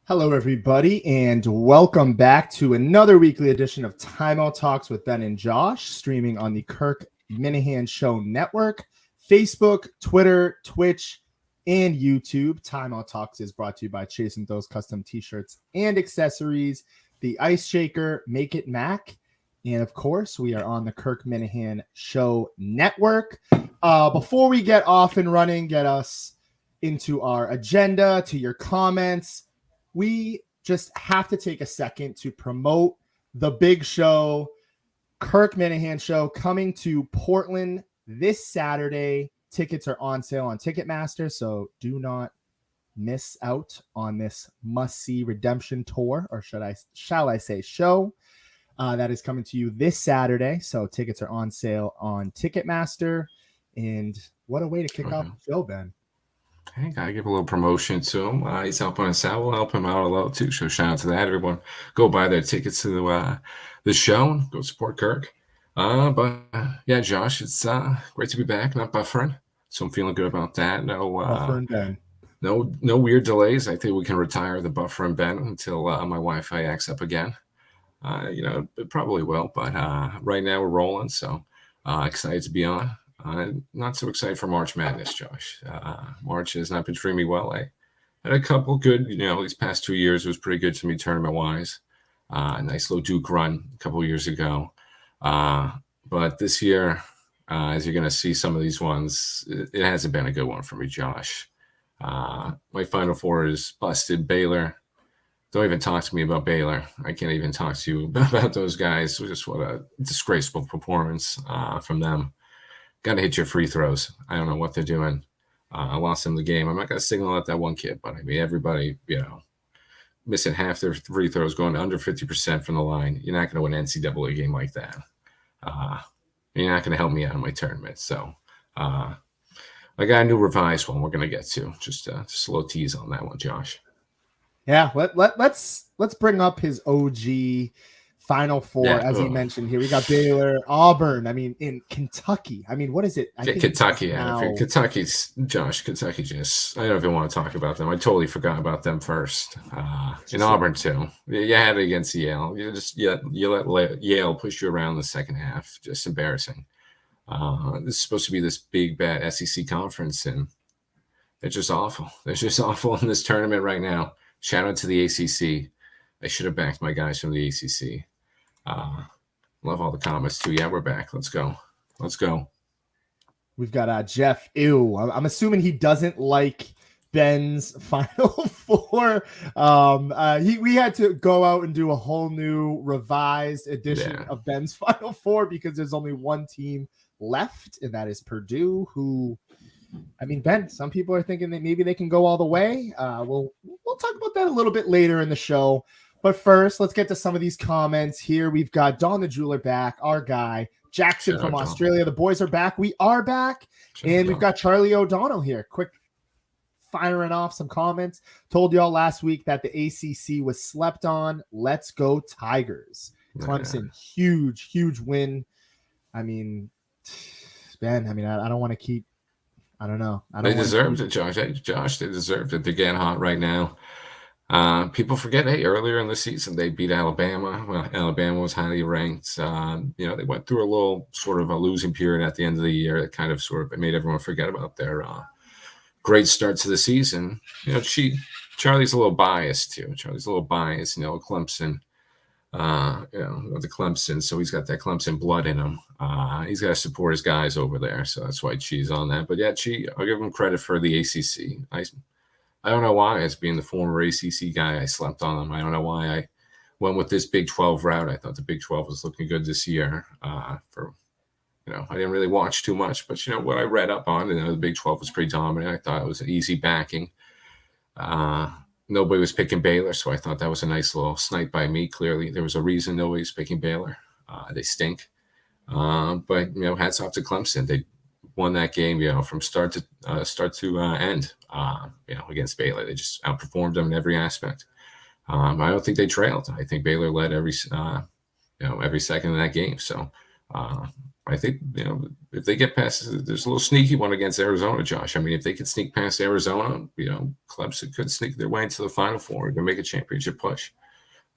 Hello, everybody, and welcome back to another weekly edition of Timeout Talks with Ben and Josh, streaming on the Kirk Minahan Show Network, Facebook, Twitter, Twitch, and YouTube. Timeout Talks is brought to you by Chasing Those Custom T-shirts and accessories, the Ice Shaker, Make It Mac, and of course, we are on the Kirk Minahan Show Network. Before we get off and running, get us into our agenda, to your comments, we just have to take a second to promote the big show, Kirk Minahan Show, coming to Portland this Saturday. Tickets are on sale on Ticketmaster, so do not miss out on this must-see redemption tour, or shall I say show, that is coming to you this Saturday. So tickets are on sale on Ticketmaster, and what a way to kick off the show, Ben. Hey, gotta give a little promotion to him. He's helping us out. We'll help him out a lot too. So shout out to that. Everyone, go buy their tickets to the show. Go support Kirk. But yeah, Josh, it's great to be back. Not buffering, so I'm feeling good about that. Buffering Ben. No weird delays. I think we can retire the buffering Ben until my Wi-Fi acts up again. It probably will, but right now we're rolling. So excited to be on. Not so excited for March Madness, Josh. March has not been treating me well. I had a couple good, these past 2 years it was pretty good to me tournament-wise. A nice little Duke run a couple of years ago. But this year, as you're going to see some of these ones, it hasn't been a good one for me, Josh. My Final Four is busted. Baylor. Don't even talk to me about Baylor. I can't even talk to you about those guys. Just what a disgraceful performance from them. Got to hit your free throws. I don't know what they're doing. I lost them the game. I'm not going to single out that one kid, but I mean, everybody, missing half their free throws, going to under 50% from the line. You're not going to win an NCAA game like that. You're not going to help me out in my tournament. So I got a new revised one we're going to get to. Just a little tease on that one, Josh. Yeah, let's bring up his OG Final Four, as you mentioned here. We got Baylor, Auburn. I mean, in Kentucky. I mean, what is it? Kentucky. Kentucky's Josh. Kentucky just. I don't even want to talk about them. I totally forgot about them first. In Auburn too. You had it against Yale. You let Yale push you around the second half. Just embarrassing. This is supposed to be this big bad SEC conference, and they're just awful. They're just awful in this tournament right now. Shout out to the ACC. I should have backed my guys from the ACC. Love all the comments too. Yeah, we're back. Let's go. We've got Jeff. Ew. I'm assuming he doesn't like Ben's Final Four. We had to go out and do a whole new revised edition of Ben's Final Four because there's only one team left, and that is Purdue, who, I mean, Ben, some people are thinking that maybe they can go all the way. We'll talk about that a little bit later in the show. But first, let's get to some of these comments here. We've got Don the Jeweler back, our guy, Jackson from Australia. The boys are back. We are back. And we've got Charlie O'Donnell here. Quick firing off some comments. Told y'all last week that the ACC was slept on. Let's go Tigers. Clemson, huge win. I mean, Ben, I don't want to keep, I don't know. They deserved it, Josh. Hey, Josh, they deserved it. They're getting hot right now. People forget, earlier in the season, they beat Alabama. Well, Alabama was highly ranked. They went through a little sort of a losing period at the end of the year that kind of sort of made everyone forget about their great start to the season. Charlie's a little biased too. Clemson, the Clemson. So he's got that Clemson blood in him. He's got to support his guys over there. So that's why Chi's on that. But yeah, I'll give him credit for the ACC. I don't know why, as being the former ACC guy, I slept on them. I don't know why I went with this Big 12 route. I thought the Big 12 was looking good this year. I didn't really watch too much, but what I read up on, the Big 12 was pretty dominant. I thought it was an easy backing. Nobody was picking Baylor, so I thought that was a nice little snipe by me. Clearly, there was a reason nobody was picking Baylor. They stink. But hats off to Clemson. They won that game, from start to end. Against Baylor, they just outperformed them in every aspect. I don't think they trailed. I think Baylor led every second of that game. So I think, if they get past, there's a little sneaky one against Arizona, Josh. I mean, if they could sneak past Arizona, Clemson could sneak their way into the Final Four to make a championship push.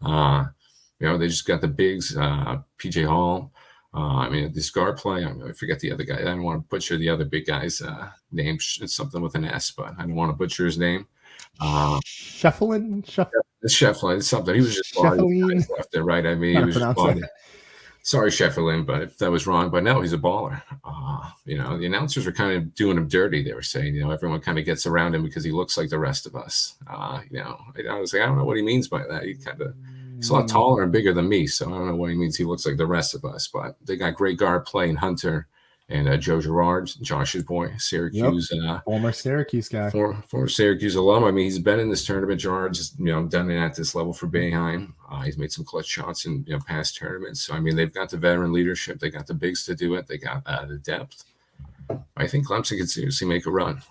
They just got the bigs, PJ Hall. This guard play, I forget the other guy. I don't want to butcher the other big guy's name. It's something with an S, but I don't want to butcher his name. Shefflin? It's Shefflin. It's something. He was just left there, right? I mean, he was just sorry, Shefflin, but if that was wrong. But no, he's a baller. The announcers were kind of doing him dirty. They were saying, everyone kind of gets around him because he looks like the rest of us. I was like, I don't know what he means by that. He's a lot taller and bigger than me, so I don't know what he means. He looks like the rest of us. But they got great guard play in Hunter and Joe Girard, Josh's boy, Syracuse. Former Syracuse guy. Former Syracuse alum. I mean, he's been in this tournament. Girard's, done it at this level for Boeheim. He's made some clutch shots in, past tournaments. So, I mean, they've got the veteran leadership. They got the bigs to do it. They got the depth. I think Clemson could seriously make a run.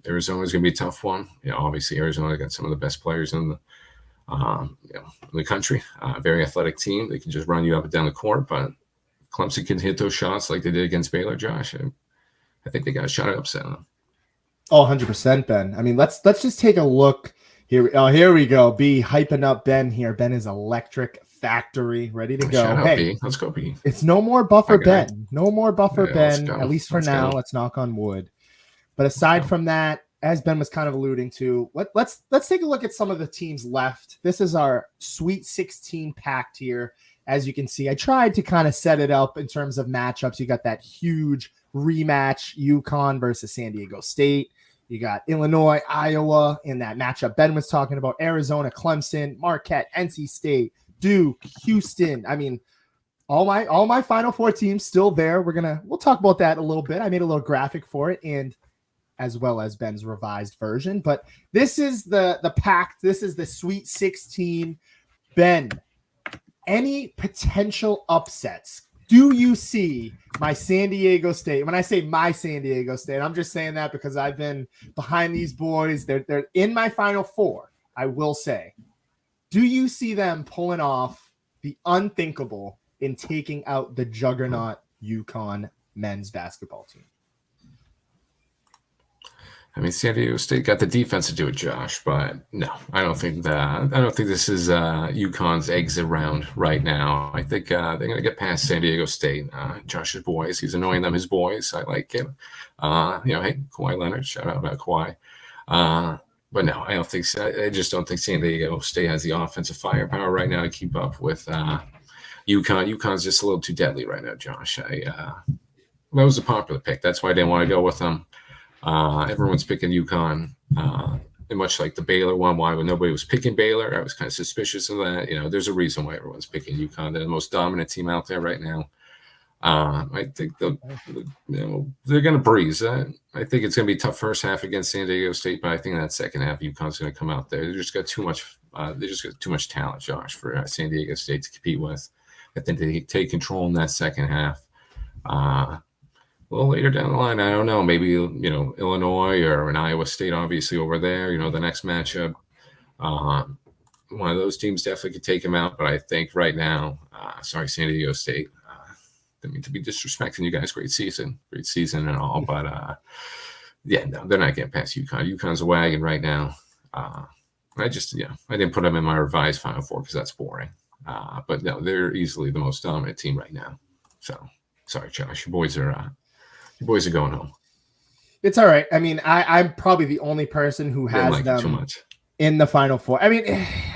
Arizona's going to be a tough one. Obviously, Arizona got some of the best players in the country. Very athletic team. They can just run you up and down the court, but Clemson can hit those shots like they did against Baylor, Josh. I think they got a shot at upset them. Oh, 100%, Ben. I mean, let's just take a look here. Oh, here we go. B hyping up Ben here. Ben is electric factory, ready to go. Hey, let's go, B. It's no more buffer Ben. No more buffer Ben, at least for now. Go. Let's knock on wood. But aside from that, as Ben was kind of alluding to, let's take a look at some of the teams left. This is our Sweet 16 packed here. As you can see, I tried to kind of set it up in terms of matchups. You got that huge rematch, UConn versus San Diego State. You got Illinois, Iowa in that matchup Ben was talking about, Arizona, Clemson, Marquette, NC State, Duke, Houston. I mean, all my Final Four teams still there. We'll talk about that a little bit. I made a little graphic for it, and as well as Ben's revised version. But this is the pact. This is the Sweet 16. Ben, any potential upsets? Do you see my San Diego State? When I say my San Diego State, I'm just saying that because I've been behind these boys. They're in my Final Four, I will say. Do you see them pulling off the unthinkable in taking out the juggernaut UConn men's basketball team? I mean, San Diego State got the defense to do it, Josh, but no, I don't think this is UConn's eggs around right now. I think they're going to get past San Diego State. Josh's boys, he's annoying them, his boys. I like him. Hey, Kawhi Leonard, shout out about Kawhi. But no, I don't think so. I just don't think San Diego State has the offensive firepower right now to keep up with UConn. UConn's just a little too deadly right now, Josh. That was a popular pick. That's why I didn't want to go with them. Everyone's picking UConn, and much like the Baylor one. Why when nobody was picking Baylor, I was kind of suspicious of that. There's a reason why everyone's picking UConn. They're the most dominant team out there right now. I think they're going to breeze. I think it's going to be a tough first half against San Diego State, but I think in that second half, UConn's going to come out there. They just got too much talent, Josh, for San Diego State to compete with. I think they take control in that second half. A little later down the line, I don't know, maybe, Illinois or an Iowa State, obviously over there, the next matchup. One of those teams definitely could take them out, but I think right now, San Diego State, didn't mean to be disrespecting you guys. Great season and all, but no, they're not getting past UConn. UConn's a wagon right now. I didn't put them in my revised Final Four because that's boring. But no, they're easily the most dominant team right now. So sorry, Josh, your boys are going home. It's all right. I mean, I'm probably the only person who has them too much in the Final Four. I mean,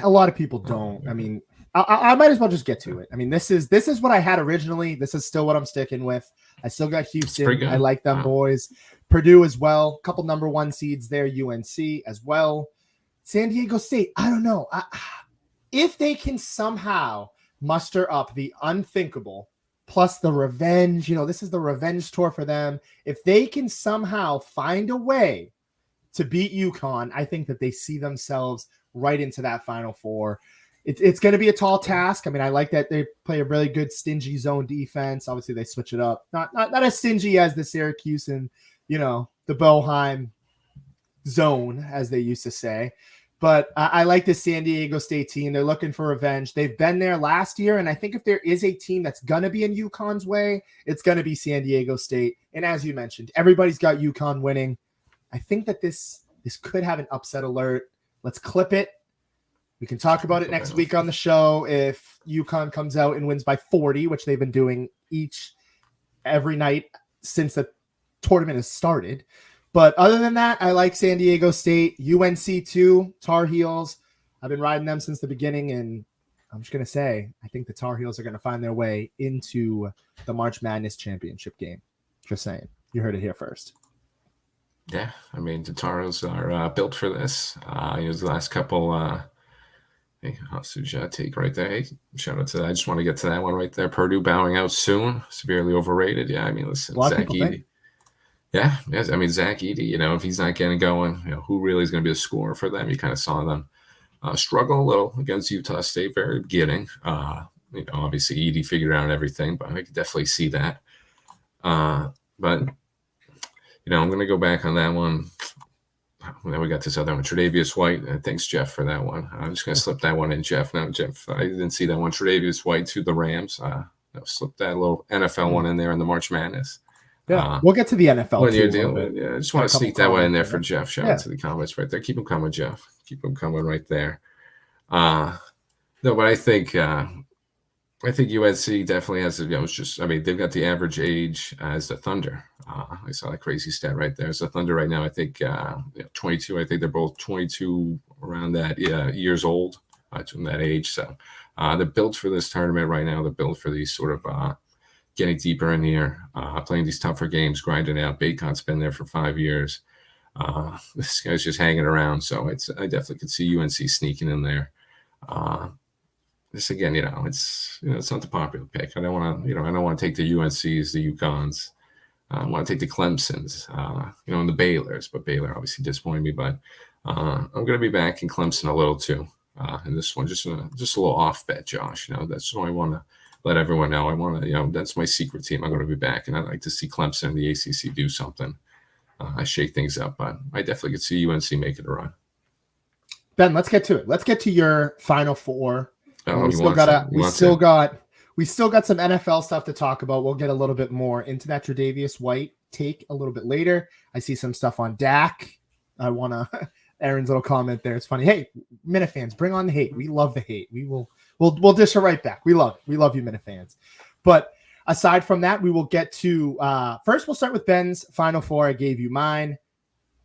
a lot of people don't. I mean, I might as well just get to it. I mean, this is what I had originally. This is still what I'm sticking with. I still got Houston. I like them boys. Purdue as well. A couple number 1 seeds there. UNC as well. San Diego State. I don't know. If they can somehow muster up the unthinkable plus the revenge, this is the revenge tour for them. If they can somehow find a way to beat UConn, I think that they see themselves right into that Final Four. It's going to be a tall task. I mean, I like that they play a really good stingy zone defense. Obviously, they switch it up. Not as stingy as the Syracuse and, the Boeheim zone, as they used to say. But I like the San Diego State team. They're looking for revenge. They've been there last year, and I think if there is a team that's going to be in UConn's way, it's going to be San Diego State. And as you mentioned, everybody's got UConn winning. I think that this could have an upset alert. Let's clip it. We can talk about it next week on the show if UConn comes out and wins by 40, which they've been doing every night since the tournament has started. But other than that, I like San Diego State, UNC too, Tar Heels. I've been riding them since the beginning, and I'm just going to say, I think the Tar Heels are going to find their way into the March Madness championship game. Just saying. You heard it here first. Yeah, I mean, the Tar Heels are built for this. The last couple hostage take right there. Hey, shout out to that. I just want to get to that one right there. Purdue bowing out soon, severely overrated. Yeah, I mean, listen, Zach Edey. Yeah, yes. I mean, Zach Edey, if he's not getting going, who really is going to be a scorer for them? You kind of saw them struggle a little against Utah State very beginning. Obviously Edey figured out everything, but I could definitely see that. But I'm going to go back on that one. Then we got this other one, Tre'Davious White. Thanks, Jeff, for that one. I'm just going to slip that one in, Jeff. Now, Jeff, I didn't see that one. Tre'Davious White to the Rams. Slip that little NFL one in there in the March Madness. Yeah, we'll get to the NFL. When you're dealing, I just want to sneak that one in there for Jeff. Shout out to the comments right there. Keep them coming, Jeff. Keep them coming right there. No, but I think UNC definitely has. They've got the average age as the Thunder. I saw that crazy stat right there. So the Thunder right now, I think 22. I think they're both 22 around that years old, to that age. So they're built for this tournament right now. They're built for these sort of. Getting deeper in here, playing these tougher games, grinding out. Bacon's been there for 5 years. This guy's just hanging around, so I definitely could see UNC sneaking in there. This again, it's not the popular pick. I don't want to take the UNCs, the UConns. I want to take the Clemsons, and the Baylors. But Baylor obviously disappointed me. But I'm going to be back in Clemson a little too. In this one, just a little off bet, Josh. That's what I want to let everyone know. I want to, that's my secret team. I'm going to be back, and I'd like to see Clemson and the ACC do something. I shake things up, but I definitely could see UNC making a run. Ben, let's get to it. Let's get to your Final Four. We still got some NFL stuff to talk about. We'll get a little bit more into that Tre'Davious White take a little bit later. I see some stuff on Dak. I want to Aaron's little comment there. It's funny. Hey, Minifans, bring on the hate. We love the hate. We'll dish it right back. We love you, Minifans. But aside from that, we will get to first. We'll start with Ben's Final Four. I gave you mine.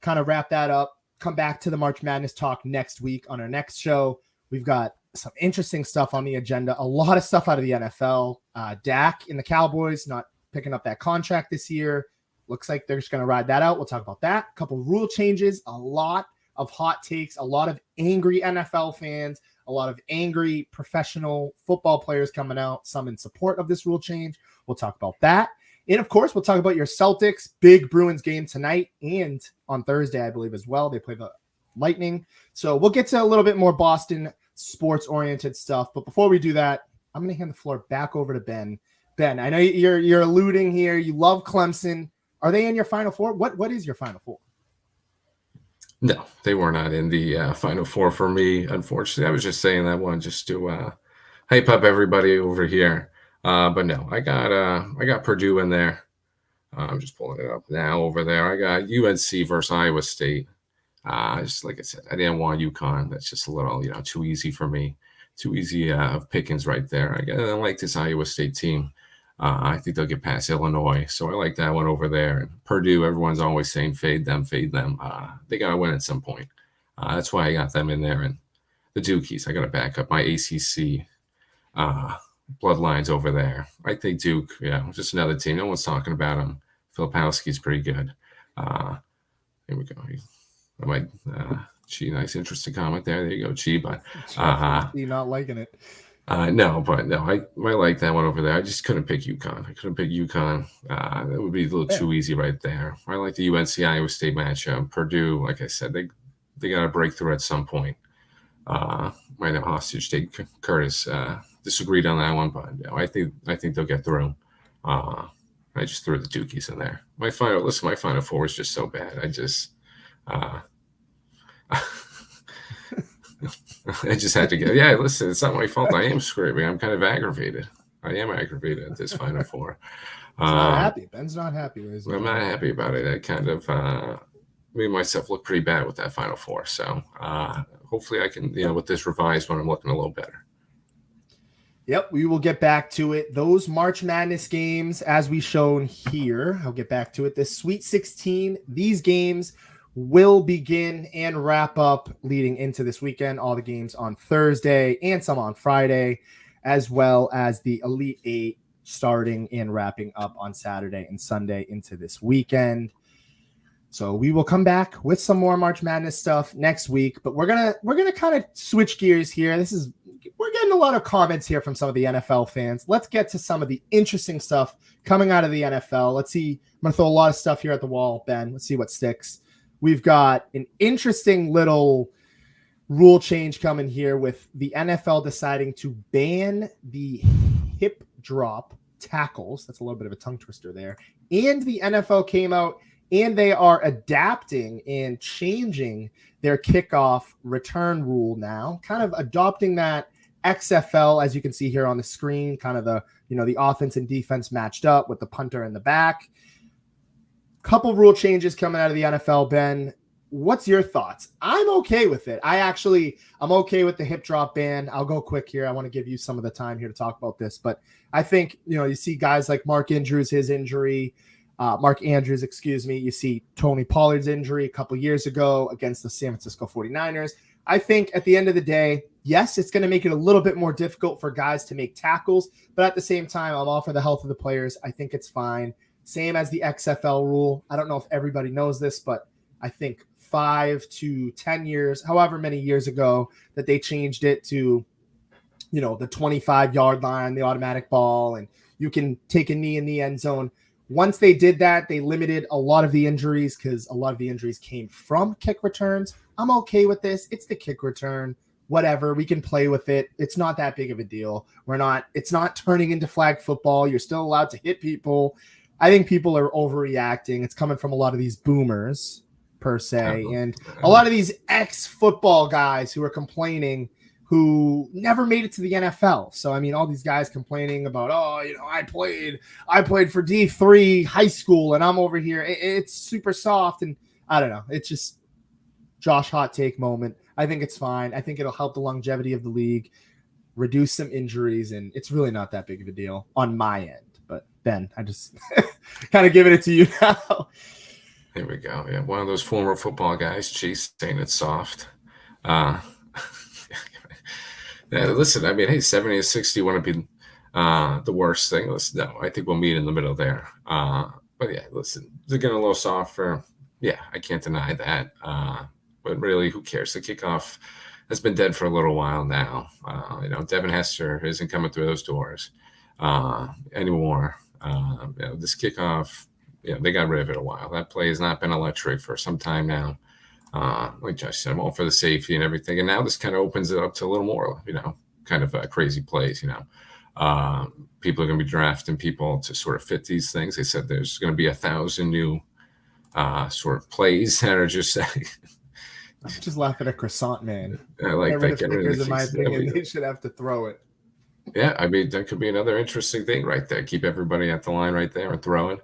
Kind of wrap that up. Come back to the March Madness talk next week on our next show. We've got some interesting stuff on the agenda. A lot of stuff out of the NFL. Dak and the Cowboys not picking up that contract this year. Looks like they're just going to ride that out. We'll talk about that. A couple rule changes. A lot of hot takes. A lot of angry NFL fans. A lot of angry professional football players coming out, some in support of this rule change. We'll talk about that. And, of course, we'll talk about your Celtics, big Bruins game tonight and on Thursday, I believe, as well. They play the Lightning. So we'll get to a little bit more Boston sports-oriented stuff. But before we do that, I'm going to hand the floor back over to Ben. Ben, I know you're alluding here. You love Clemson. Are they in your Final Four? What is your Final Four? No, they were not in the Final Four for me, unfortunately. I was just saying that one just to hype up everybody over here. But no, I got Purdue in there. I'm just pulling it up now over there. I got UNC versus Iowa State. Just like I said, I didn't want UConn. That's just a little, too easy for me. Too easy of pickings right there. I like this Iowa State team. I think they'll get past Illinois. So I like that one over there. And Purdue, everyone's always saying fade them. They got to win at some point. That's why I got them in there. And the Dukies, I got to back up my ACC bloodlines over there. I think Duke, just another team. No one's talking about them. Filipowski's pretty good. Here we go. I might, nice, interesting comment there. There you go, Chi. But you're not liking it. I like that one over there. I just couldn't pick UConn. That would be a little too easy right there. I like the UNC Iowa State matchup. Purdue, like I said, they got to break through at some point. I know Hostage State Curtis disagreed on that one, but I think they'll get through. I just threw the Dukies in there. My Final Four is just so bad. I just had to get. Yeah, listen, it's not my fault. I am screaming. I'm kind of aggravated. I am aggravated at this Final Four. He's not happy. Ben's not happy. I'm not happy about it. I kind of made myself look pretty bad with that Final Four. So hopefully I can, with this revised one, I'm looking a little better. Yep, we will get back to it. Those March Madness games, as we shown here, I'll get back to it. The Sweet 16, these games will begin and wrap up leading into this weekend. All the games on Thursday and some on Friday, as well as the Elite Eight starting and wrapping up on Saturday and Sunday into this weekend. So we will come back with some more March Madness stuff next week, but we're gonna kind of switch gears here. We're getting a lot of comments here from some of the NFL fans. Let's get to some of the interesting stuff coming out of the NFL. Let's see. I'm gonna throw a lot of stuff here at the wall, Ben. Let's see what sticks. We've got an interesting little rule change coming here with the NFL deciding to ban the hip drop tackles. That's a little bit of a tongue twister there. And the NFL came out and they are adapting and changing their kickoff return rule now, kind of adopting that XFL, as you can see here on the screen, kind of the offense and defense matched up with the punter in the back. Couple rule changes coming out of the NFL, Ben. What's your thoughts? I'm okay with it. I'm okay with the hip drop ban. I'll go quick here. I want to give you some of the time here to talk about this, but I think, you see guys like Mark Andrews, excuse me. You see Tony Pollard's injury a couple years ago against the San Francisco 49ers. I think at the end of the day, yes, it's going to make it a little bit more difficult for guys to make tackles, but at the same time, I'm all for the health of the players. I think it's fine. Same as the XFL rule. I don't know if everybody knows this, but I think 5 to 10 years, however many years ago, that they changed it to, the 25-yard line, the automatic ball, and you can take a knee in the end zone. Once they did that, they limited a lot of the injuries because a lot of the injuries came from kick returns. I'm okay with this. It's the kick return. Whatever. We can play with it. It's not that big of a deal. It's not turning into flag football. You're still allowed to hit people. I think people are overreacting. It's coming from a lot of these boomers, per se, and a lot of these ex-football guys who are complaining who never made it to the NFL. So, all these guys complaining about, I played for D3 high school and I'm over here. It's super soft. And I don't know. It's just Josh hot take moment. I think it's fine. I think it'll help the longevity of the league, reduce some injuries, and it's really not that big of a deal on my end. But Ben, I just kind of giving it to you now. Here we go. Yeah, one of those former football guys, Chase, saying it's soft. Yeah, listen, hey, 70 to 60 wouldn't be the worst thing. No, I think we'll meet in the middle there. But yeah, listen, they're getting a little softer. Yeah, I can't deny that. But really, who cares? The kickoff has been dead for a little while now. Devin Hester isn't coming through those doors anymore. This kickoff, they got rid of it a while. That play has not been electric for some time now. Like Josh said, I'm all for the safety and everything. And now this kind of opens it up to a little more, kind of crazy plays, People are going to be drafting people to sort of fit these things. They said there's going to be 1,000 new sort of plays that are just I'm just laughing at Croissant Man. I like that. In my opinion, they should have to throw it. Yeah, that could be another interesting thing right there. Keep everybody at the line right there and throwing.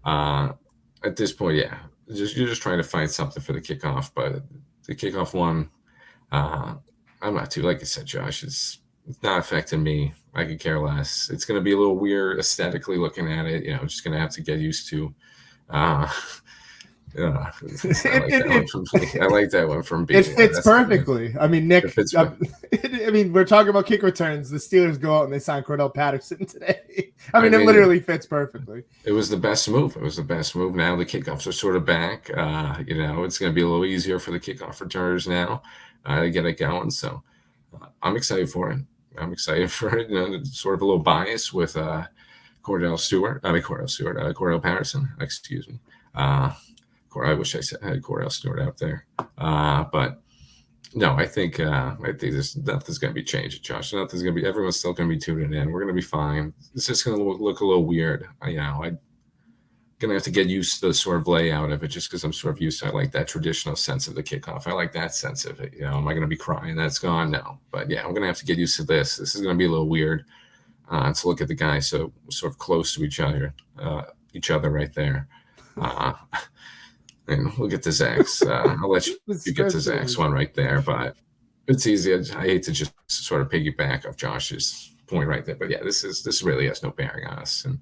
At this point, yeah. You're just trying to find something for the kickoff, but the kickoff one, I'm not too. Like I said, Josh, it's not affecting me. I could care less. It's going to be a little weird aesthetically looking at it. Just going to have to get used to. I like that one from B. It fits perfectly. Nick. We're talking about kick returns. The Steelers go out and they sign Cordell Patterson today. It literally fits perfectly. It was the best move. Now the kickoffs are sort of back. It's going to be a little easier for the kickoff returners now to get it going. So I'm excited for it. Sort of a little bias with Cordell Patterson. Excuse me. I wish I had Cordell Stewart out there. But no, I think there's nothing's going to be changed, Josh. Nothing's going to be. Everyone's still going to be tuning in. We're going to be fine. It's just going to look a little weird. I got gonna have to get used to the sort of layout of it, just because I'm sort of used to it. I like that traditional sense of the kickoff. I like that sense of it. Am I gonna be crying that's gone? No, but yeah, I'm gonna have to get used to this. This is gonna be a little weird to look at the guys so sort of close to each other right there. And we'll get to Zach's. I'll let you get to Zach's one right there, but it's easy. I hate to just sort of piggyback off Josh's point right there, but yeah, this really has no bearing on us. And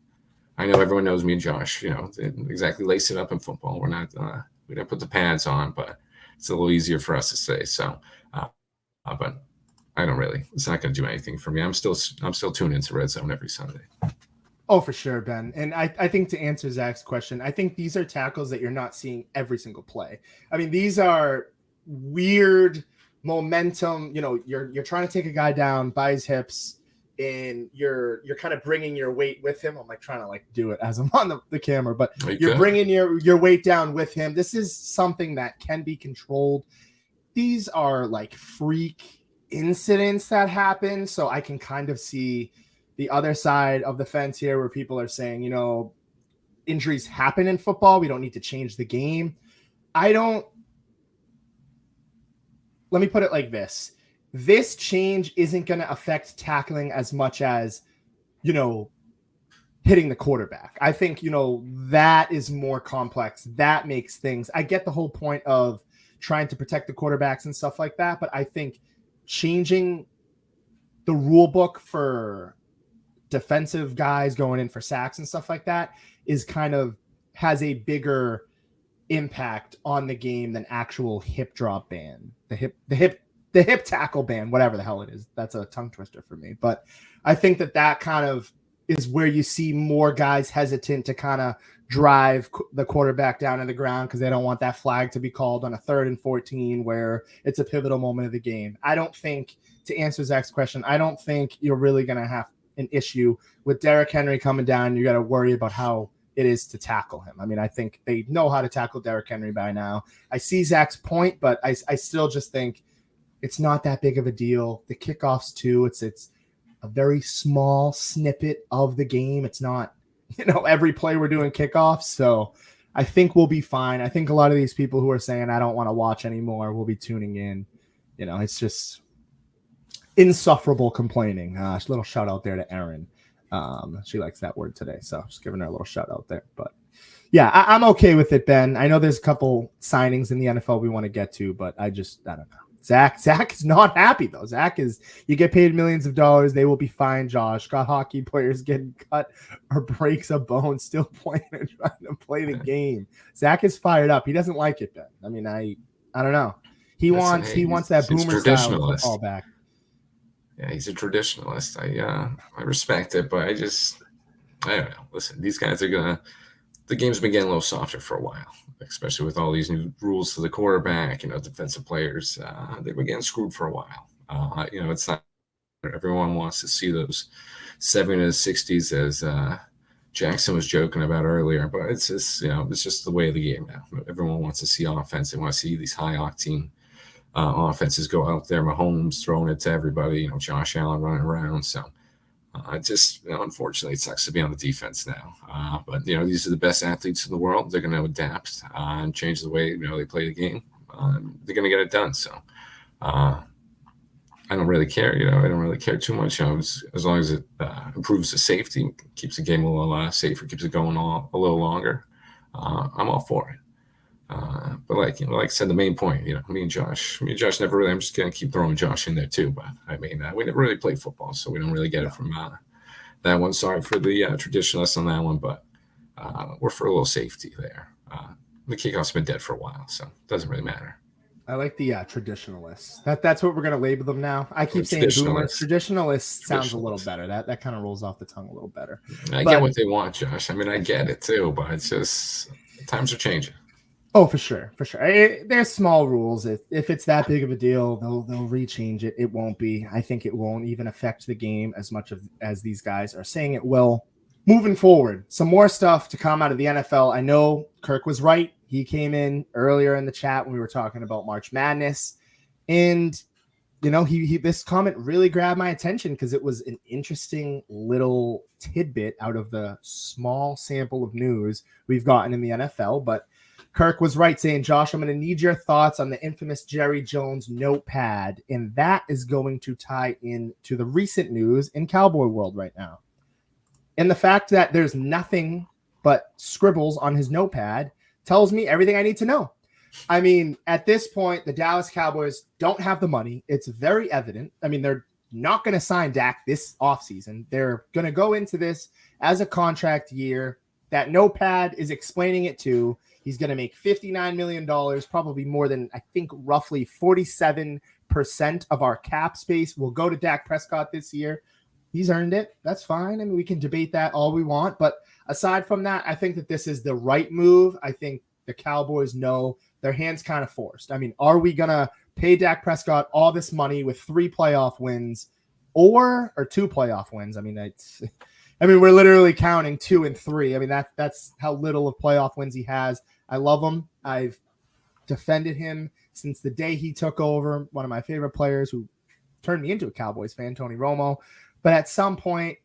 I know everyone knows me and Josh. Didn't exactly lace it up in football. We don't put the pads on, but it's a little easier for us to say. So, but I don't really. It's not going to do anything for me. I'm still tuned into Red Zone every Sunday. Oh, for sure, Ben. And I think to answer Zach's question, I think these are tackles that you're not seeing every single play. I mean, these are weird momentum. You're trying to take a guy down by his hips, and you're kind of bringing your weight with him. I'm trying to do it as I'm on the camera, but you're bringing your weight down with him. This is something that can be controlled. These are freak incidents that happen. So I can kind of see the other side of the fence here where people are saying, injuries happen in football. We don't need to change the game. Let me put it like this. This change isn't going to affect tackling as much as, hitting the quarterback. I think, that is more complex. That makes things, I get the whole point of trying to protect the quarterbacks and stuff like that. But I think changing the rule book for defensive guys going in for sacks and stuff like that is has a bigger impact on the game than actual hip drop ban, the hip tackle ban, whatever the hell it is. That's a tongue twister for me. But I think that kind of is where you see more guys hesitant to kind of drive the quarterback down to the ground because they don't want that flag to be called on a 3rd and 14 where it's a pivotal moment of the game. I don't think, to answer Zach's question, I don't think you're really going to have an issue with Derrick Henry coming down. You got to worry about how it is to tackle him. I mean, I think they know how to tackle Derrick Henry by now. I see Zach's point, but I still just think it's not that big of a deal. The kickoffs too, it's a very small snippet of the game. It's not, every play we're doing kickoffs. So I think we'll be fine. I think a lot of these people who are saying, I don't want to watch anymore, will be tuning in. It's just insufferable complaining. Little shout out there to Erin. She likes that word today, so just giving her a little shout out there. But yeah, I'm okay with it, Ben. I know there's a couple signings in the NFL we want to get to, but I don't know. Zach is not happy though. You get paid millions of dollars. They will be fine, Josh. Got hockey players getting cut or breaks a bone, still playing and trying to play the game. Zach is fired up. He doesn't like it, Ben. I mean, I don't know. He wants that boomer style football back. Yeah, he's a traditionalist. I respect it, but I don't know. Listen, these guys the game's been getting a little softer for a while, especially with all these new rules to the quarterback, defensive players. They've been getting screwed for a while. It's not everyone wants to see those 70s, 60s as Jackson was joking about earlier, but it's just, it's just the way of the game now. Everyone wants to see offense. They want to see these high octane offenses go out there. Mahomes throwing it to everybody, Josh Allen running around. So unfortunately, it sucks to be on the defense now. But these are the best athletes in the world. They're going to adapt and change the way they play the game. They're going to get it done. So I don't really care. I don't really care too much. As long as it improves the safety, keeps the game a little safer, keeps it going a little longer. I'm all for it. But like I said, the main point, me and Josh never really, I'm just going to keep throwing Josh in there too. But I mean, we never really played football, so we don't really get it from that one. Sorry for the traditionalists on that one, but we're for a little safety there. The kickoff's been dead for a while, so it doesn't really matter. I like the traditionalists. That's what we're going to label them now. I keep saying boomers. Traditionalists sounds a little better. That kind of rolls off the tongue a little better. I get what they want, Josh. I mean, I get it too, but it's just times are changing. Oh, for sure. There's small rules. If it's that big of a deal, they'll rechange it. It won't be. I think it won't even affect the game as much as these guys are saying it will. Moving forward, some more stuff to come out of the NFL. I know Kirk was right. He came in earlier in the chat when we were talking about March Madness. And this comment really grabbed my attention because it was an interesting little tidbit out of the small sample of news we've gotten in the NFL. But Kirk was right saying, Josh, I'm going to need your thoughts on the infamous Jerry Jones notepad. And that is going to tie into the recent news in Cowboy world right now. And the fact that there's nothing but scribbles on his notepad tells me everything I need to know. I mean, at this point, the Dallas Cowboys don't have the money. It's very evident. I mean, they're not going to sign Dak this offseason. They're going to go into this as a contract year. That notepad is explaining it too. He's going to make $59 million, probably more than, I think, roughly 47% of our cap space will go to Dak Prescott this year. He's earned it. That's fine. I mean, we can debate that all we want. But aside from that, I think that this is the right move. I think the Cowboys know their hands kind of forced. I mean, are we going to pay Dak Prescott all this money with 3 playoff wins or 2 playoff wins? I mean, we're literally counting 2 and 3. I mean, that's how little of playoff wins he has. I love him. I've defended him since the day he took over. One of my favorite players who turned me into a Cowboys fan, Tony Romo. But at some point,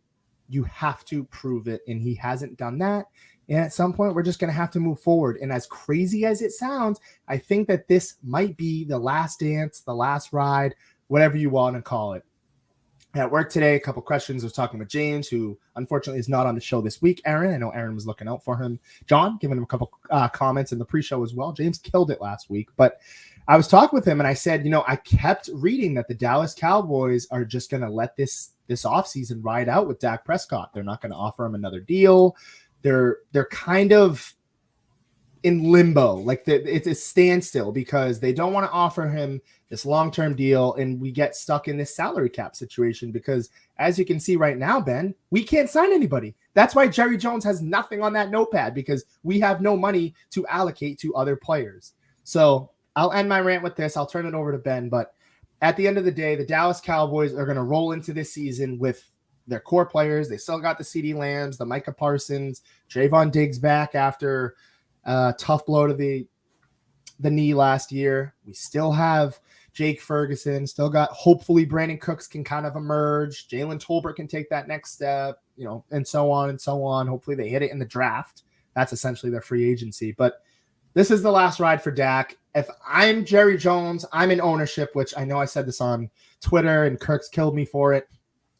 you have to prove it, and he hasn't done that. And at some point, we're just going to have to move forward. And as crazy as it sounds, I think that this might be the last dance, the last ride, whatever you want to call it. At work today, a couple questions. I was talking with James, who unfortunately is not on the show this week. Aaron, I know Aaron was looking out for him. John, giving him a couple comments in the pre-show as well. James killed it last week. But I was talking with him, and I said, I kept reading that the Dallas Cowboys are just going to let this offseason ride out with Dak Prescott. They're not going to offer him another deal. They're kind of in limbo, like it's a standstill because they don't want to offer him this long-term deal, and we get stuck in this salary cap situation because, as you can see right now, Ben, we can't sign anybody. That's why Jerry Jones has nothing on that notepad, because we have no money to allocate to other players. So I'll end my rant with this. I'll turn it over to Ben, but at the end of the day, the Dallas Cowboys are going to roll into this season with their core players. They still got the CeeDee Lambs, the Micah Parsons, Trayvon Diggs back after a tough blow to the knee last year. We still have Jake Ferguson, still got, hopefully Brandon Cooks can kind of emerge. Jalen Tolbert can take that next step, and so on and so on. Hopefully they hit it in the draft. That's essentially their free agency. But this is the last ride for Dak. If I'm Jerry Jones, I'm in ownership, which I know I said this on Twitter and Kirk's killed me for it.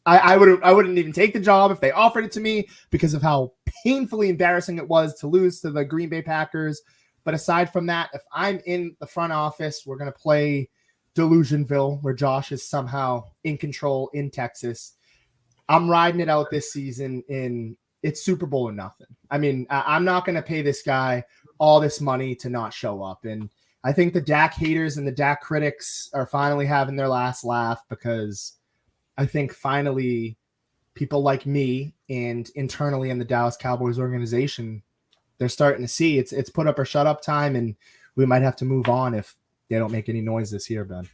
I wouldn't even take the job if they offered it to me because of how painfully embarrassing it was to lose to the Green Bay Packers. But aside from that, if I'm in the front office, we're going to play Delusionville, where Josh is somehow in control in Texas. I'm riding it out this season in it's Super Bowl or nothing. I mean, I'm not going to pay this guy all this money to not show up. And I think the Dak haters and the Dak critics are finally having their last laugh, because I think finally people like me and internally in the Dallas Cowboys organization, they're starting to see it's put up or shut up time, and we might have to move on if they don't make any noise this year, Ben.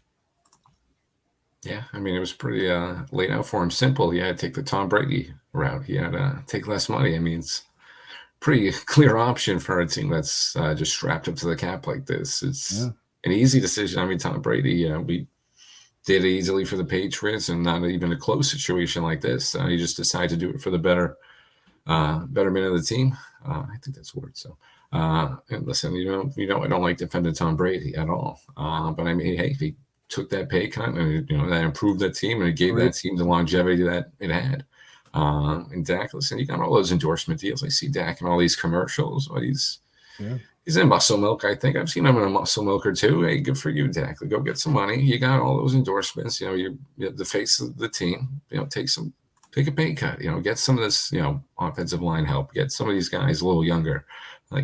Yeah, I mean, it was pretty laid out for him. Simple. He had to take the Tom Brady route. He had to take less money. I mean, it's pretty clear option for a team that's just strapped up to the cap like this. It's an easy decision. I mean, Tom Brady, we did it easily for the Patriots, and not even a close situation like this. He just decided to do it for the betterment of the team. I think that's word. So, and listen, I don't like defending Tom Brady at all. But I mean, hey, he took that pay cut, and that improved that team, and it gave that team the longevity that it had. And Dak, listen, you got all those endorsement deals. I see Dak in all these commercials. But he's in muscle milk. I think I've seen him in a muscle milk or two. Hey, good for you, Dak. Go get some money. You got all those endorsements. You're the face of the team. Take a pay cut. Get some of this, offensive line help. Get some of these guys a little younger.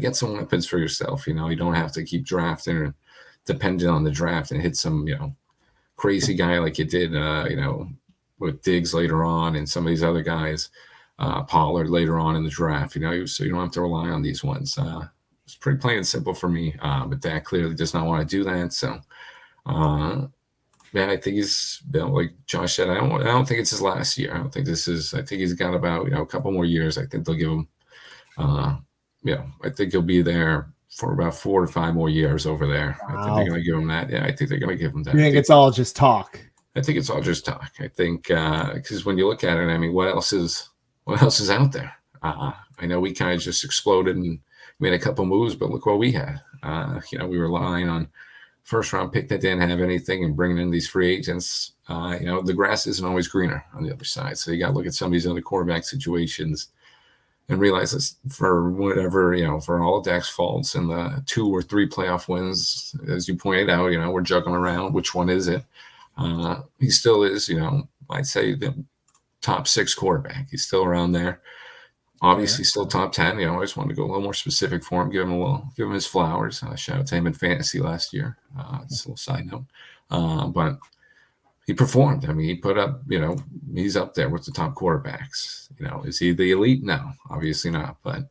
Get some weapons for yourself. You don't have to keep drafting or dependent on the draft and hit some, crazy guy like you did, with Diggs later on and some of these other guys, Pollard later on in the draft. So you don't have to rely on these ones. It's pretty plain and simple for me. But Dak clearly does not want to do that. So, I think he's, like Josh said, I don't think it's his last year. I think he's got about, a couple more years. I think they'll give him, I think he'll be there for about 4 to 5 more years over there. Wow. I think they're going to give him that. Yeah, I think they're going to give him that. You think it's all just talk? I think it's all just talk. I think because when you look at it, I mean, what else is out there? I know we kind of just exploded and made a couple moves, but look what we had. We were relying on first round pick that didn't have anything and bringing in these free agents. The grass isn't always greener on the other side. So you got to look at some of these other quarterback situations and realize this for whatever, for all of Dak's faults and the 2 or 3 playoff wins, as you pointed out, we're juggling around. Which one is it? He still is, I'd say the top 6 quarterback. He's still around there. Obviously, still top 10. I just wanted to go a little more specific for him, give him his flowers. Shout out to him in fantasy last year. It's a little side note, but he performed. I mean, he put up. He's up there with the top quarterbacks. Is he the elite? No, obviously not. But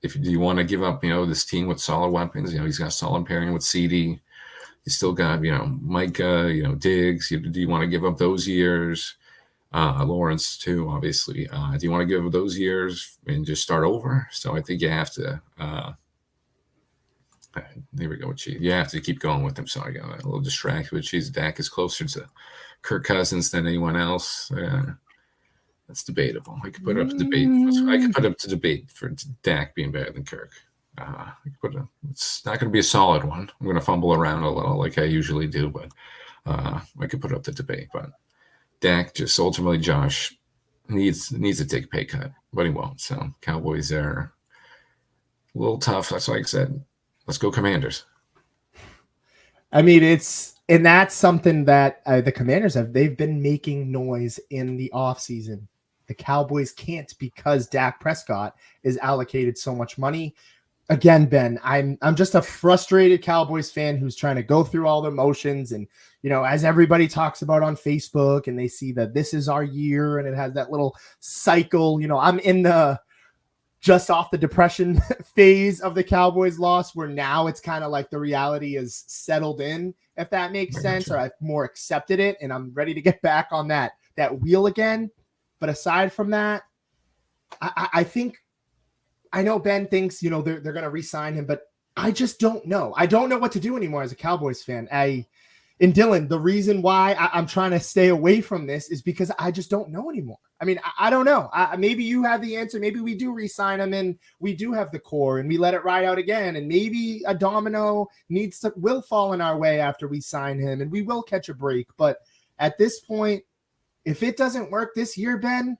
do you want to give up, this team with solid weapons? He's got a solid pairing with CD. He's still got, Micah, Diggs. Do you want to give up those years? Lawrence too, obviously. Do you want to give those years and just start over? So I think you have to. There we go with Cheese. You have to keep going with him. So I got a little distracted with Cheese. Dak is closer to Kirk Cousins than anyone else. That's debatable. I could put up to debate for Dak being better than Kirk. It's not going to be a solid one. I'm going to fumble around a little like I usually do, but I could put up the debate. But Dak just ultimately, Josh needs to take a pay cut, but he won't. So Cowboys are a little tough. That's why I said, let's go Commanders. I mean, that's something that the Commanders they've been making noise in the offseason. The Cowboys can't because Dak Prescott is allocated so much money. Again, Ben, I'm just a frustrated Cowboys fan who's trying to go through all the motions and, as everybody talks about on Facebook and they see that this is our year and it has that little cycle, I'm in the just off the depression phase of the Cowboys loss where now it's kind of like the reality is settled in, if that makes sense, or I've more accepted it and I'm ready to get back on that wheel again. But aside from that, I think I know Ben thinks, they're going to re-sign him, but I just don't know. I don't know what to do anymore as a Cowboys fan. And Dylan, the reason why I'm trying to stay away from this is because I just don't know anymore. I mean, I don't know. Maybe you have the answer. Maybe we do re-sign him and we do have the core and we let it ride out again. And maybe a domino will fall in our way after we sign him and we will catch a break. But at this point, if it doesn't work this year, Ben,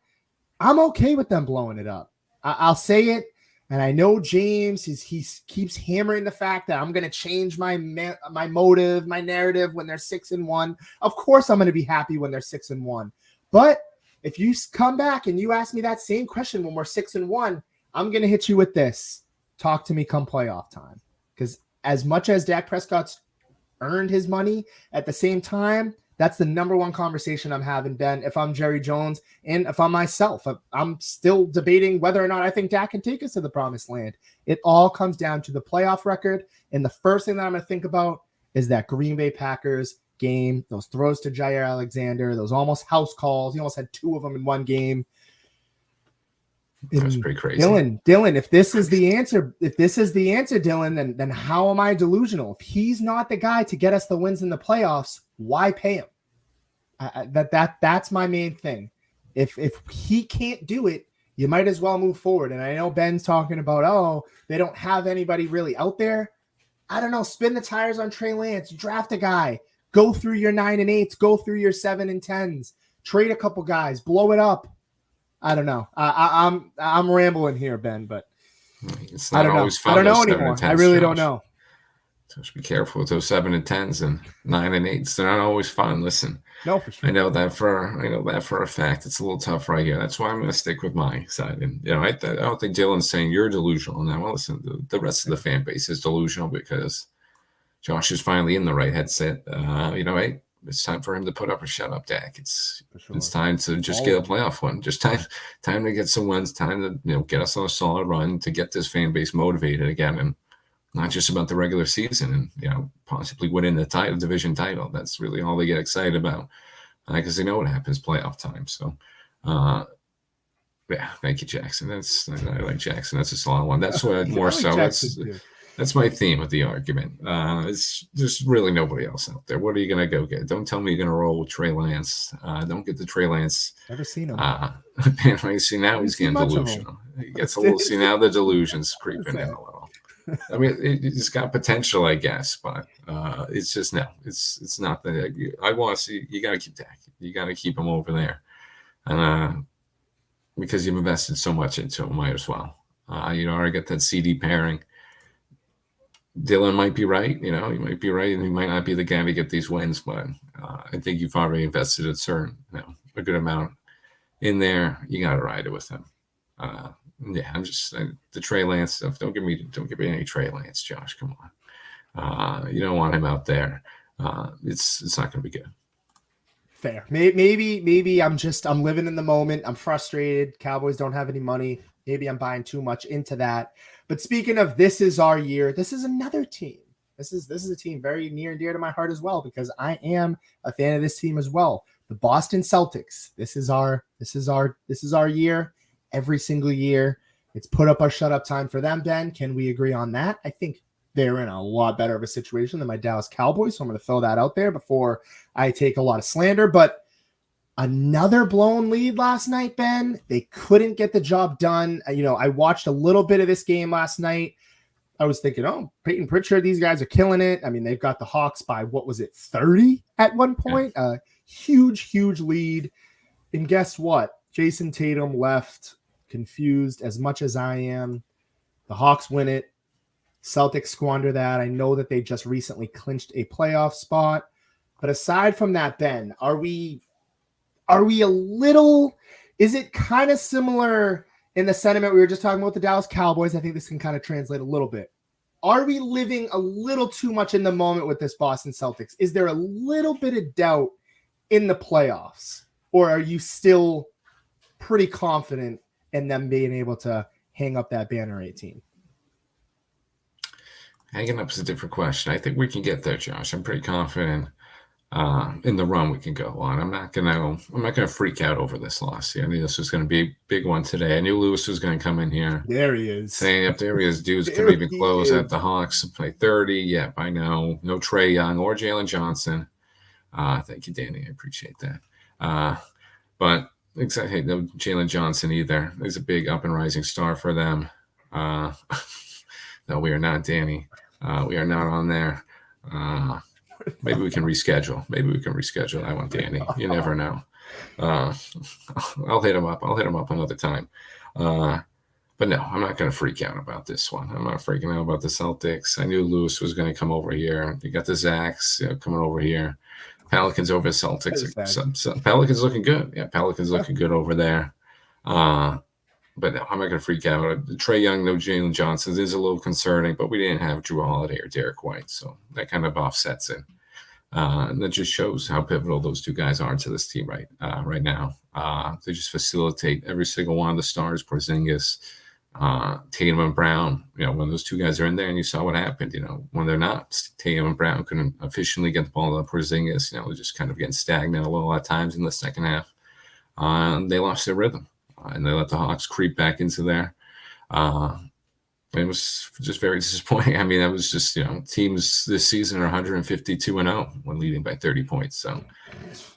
I'm okay with them blowing it up. I'll say it. And I know James he keeps hammering the fact that I'm going to change my motive, my narrative when they're 6-1. Of course, I'm going to be happy when they're 6-1. But if you come back and you ask me that same question when we're 6-1, I'm going to hit you with this. Talk to me come playoff time. Because as much as Dak Prescott's earned his money, at the same time, that's the number one conversation I'm having, Ben, if I'm Jerry Jones and if I'm myself. I'm still debating whether or not I think Dak can take us to the promised land. It all comes down to the playoff record. And the first thing that I'm going to think about is that Green Bay Packers game, those throws to Jair Alexander, those almost house calls. He almost had 2 of them in one game. That's pretty crazy. Dylan, if this is the answer, Dylan, then how am I delusional? If he's not the guy to get us the wins in the playoffs, why pay him? That's my main thing. If he can't do it, you might as well move forward. And I know Ben's talking about, they don't have anybody really out there. I don't know. Spin the tires on Trey Lance. Draft a guy. Go through your 9 and 8s. Go through your 7 and 10s. Trade a couple guys. Blow it up. I don't know. I'm rambling here, Ben, but it's not always fun. I don't know anymore. I really don't know. So just be careful with those 7 and 10s and 9 and 8s. They're not always fun. Listen, no, for sure. I know that for a fact. It's a little tough right here. That's why I'm going to stick with my side. And I don't think Dylan's saying you're delusional now. Well, listen, the rest of the fan base is delusional because Josh is finally in the right headset. Hey, it's time for him to put up or shut up, Dak. It's time to just get a playoff one. Just time to get some wins. Time to get us on a solid run to get this fan base motivated again, and not just about the regular season and possibly winning the division title. That's really all they get excited about because they know what happens playoff time. So, thank you, Jackson. I like Jackson. That's a solid one. That's what more so. That's my theme of the argument. It's just really nobody else out there. What are you going to go get? Don't tell me you're going to roll with Trey Lance. Don't get the Trey Lance. Never seen him. Man, see now he's getting delusional. He gets a little. See now the delusion's creeping in a little. I mean, it's got potential, I guess, but it's just no. It's not that. I want to see. You got to keep Dak. You got to keep him over there, and because you've invested so much into him, might as well. Already get that CD pairing. Dylan might be right, he might be right, and he might not be the guy to get these wins, but I think you've already invested a good amount in there. You got to ride it with him. I'm just the Trey Lance stuff. Don't give me any Trey Lance, Josh. Come on, you don't want him out there. It's not going to be good. Fair. Maybe I'm living in the moment. I'm frustrated. Cowboys don't have any money. Maybe I'm buying too much into that. But speaking of this is our year, this is another team. This is a team very near and dear to my heart as well, because I am a fan of this team as well. The Boston Celtics. This is our year. Every single year. It's put up or shut up time for them, Ben. Can we agree on that? I think they're in a lot better of a situation than my Dallas Cowboys. So I'm going to throw that out there before I take a lot of slander. But another blown lead last night, Ben. They couldn't get the job done. I watched a little bit of this game last night. I was thinking, Peyton Pritchard, these guys are killing it. I mean, they've got the Hawks by, 30 at one point? A huge lead. And guess what? Jason Tatum left confused as much as I am. The Hawks win it. Celtics squander that. I know that they just recently clinched a playoff spot. But aside from that, Ben, are we a little, is it kind of similar in the sentiment we were just talking about the Dallas Cowboys? I think this can kind of translate a little bit. Are we living a little too much in the moment with this Boston Celtics? Is there a little bit of doubt in the playoffs? Or are you still pretty confident in them being able to hang up that banner 18? Hanging up is a different question. I think we can get there, Josh. I'm pretty confident in the run we can go on. I'm not gonna freak out over this loss. I knew this was gonna be a big one today. I knew Lewis was gonna come in here. There he is. Saying if there he is, dudes can even close at the Hawks and play 30. Yep, I know. No Trey Young or Jalen Johnson. Thank you, Danny. I appreciate that. But exactly, no Jalen Johnson either. He's a big up and rising star for them. No, we are not, Danny. We are not on there. Maybe we can reschedule. I want Danny. You never know. I'll hit him up. Another time. But no, I'm not going to freak out about this one. I'm not freaking out about the Celtics. I knew Lewis was going to come over here. You got the Zacks coming over here. Pelicans over the Celtics. So Pelicans looking good. Yeah, Pelicans looking good over there. But no, I'm not going to freak out. Trey Young, no Jalen Johnson is a little concerning, but we didn't have Drew Holiday or Derek White, so that kind of offsets it. And that just shows how pivotal those two guys are to this team right now. They just facilitate every single one of the stars, Porzingis, Tatum and Brown. When those two guys are in there, and you saw what happened. When they're not, Tatum and Brown couldn't efficiently get the ball to Porzingis. They're just kind of getting stagnant a little at times in the second half. They lost their rhythm. And they let the Hawks creep back into there. It was just very disappointing. I mean, that was just, teams this season are 152-0 when leading by 30 points. So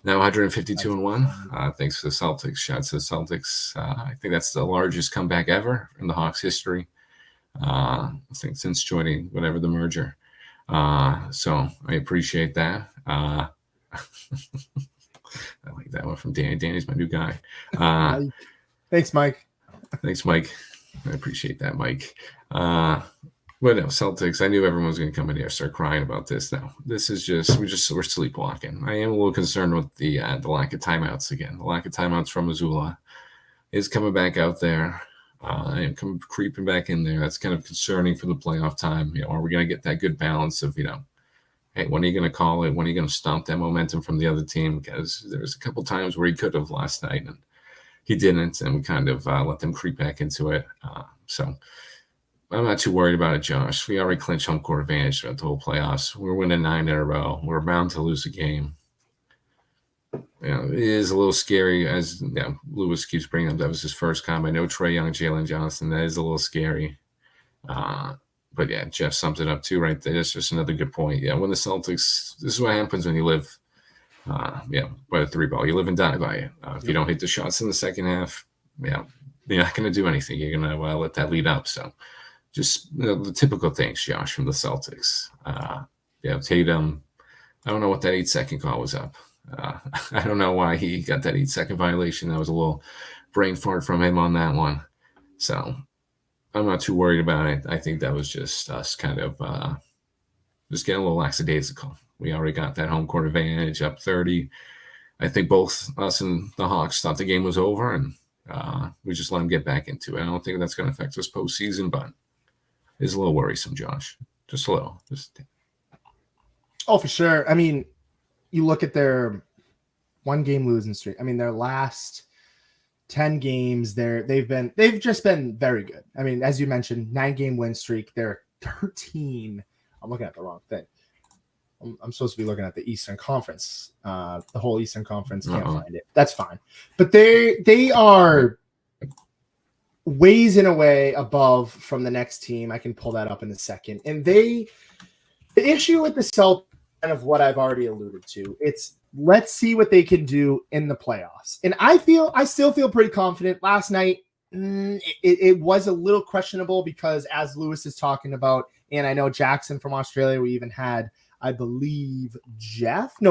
now 152-1. Thanks to the Celtics. Shouts to the Celtics. I think that's the largest comeback ever in the Hawks history. I think since joining whatever the merger. So I appreciate that. I like that one from Danny. Danny's my new guy. Thanks, Mike. I appreciate that, Mike. But no, Celtics. I knew everyone was going to come in here and start crying about this. No, this is we're sleepwalking. I am a little concerned with the lack of timeouts again. The lack of timeouts from Missoula is coming back out there. I am creeping back in there. That's kind of concerning for the playoff time. Are we going to get that good balance of hey, when are you going to call it? When are you going to stomp that momentum from the other team? Because there was a couple times where he could have last night and he didn't, and we kind of let them creep back into it. So I'm not too worried about it, Josh. We already clinched home court advantage throughout the whole playoffs. We're winning 9 in a row. We're bound to lose a game. It is a little scary, as Lewis keeps bringing up. That was his first comment. No Trey Young, Jalen Johnson. That is a little scary. But yeah, Jeff sums it up too right there. That's just another good point. Yeah, when the Celtics, this is what happens when you live, by a 3 ball. You live and die by it. If you don't hit the shots in the second half, you're not going to do anything. You're going to let that lead up. So just the typical things, Josh, from the Celtics. Tatum, I don't know what that 8-second call was up. I don't know why he got that 8-second violation. That was a little brain fart from him on that one. So I'm not too worried about it. I think that was just us kind of just getting a little lackadaisical. We already got that home court advantage up 30. I think both us and the Hawks thought the game was over, and we just let them get back into it. I don't think that's going to affect us postseason, but it's a little worrisome, Josh. Just a little. Oh, for sure. I mean, you look at their 1-game losing streak. I mean, their last 10 games, they've just been very good. I mean, as you mentioned, 9-game win streak. They're 13. I'm looking at the wrong thing. I'm supposed to be looking at the Eastern Conference. The whole Eastern Conference, can't find it. That's fine. But they are ways and away above from the next team. I can pull that up in a second. And the issue with the Celtics, kind of what I've already alluded to, it's let's see what they can do in the playoffs. And I still feel pretty confident. Last night, it was a little questionable because, as Lewis is talking about, and I know Jackson from Australia, we even had, I believe,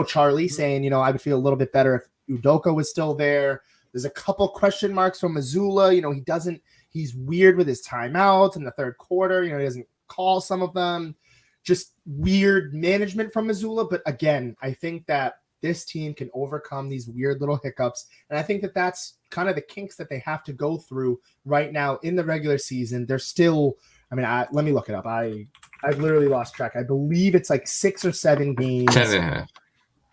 Charlie saying, I would feel a little bit better if Udoka was still there. There's a couple question marks from Mazzulla. He's weird with his timeouts in the third quarter. He doesn't call some of them. Just weird management from Mazzulla. But again, I think that this team can overcome these weird little hiccups. And I think that that's kind of the kinks that they have to go through right now in the regular season. They're still, let me look it up. I've literally lost track. I believe it's like 6 or 7 games. 10.5.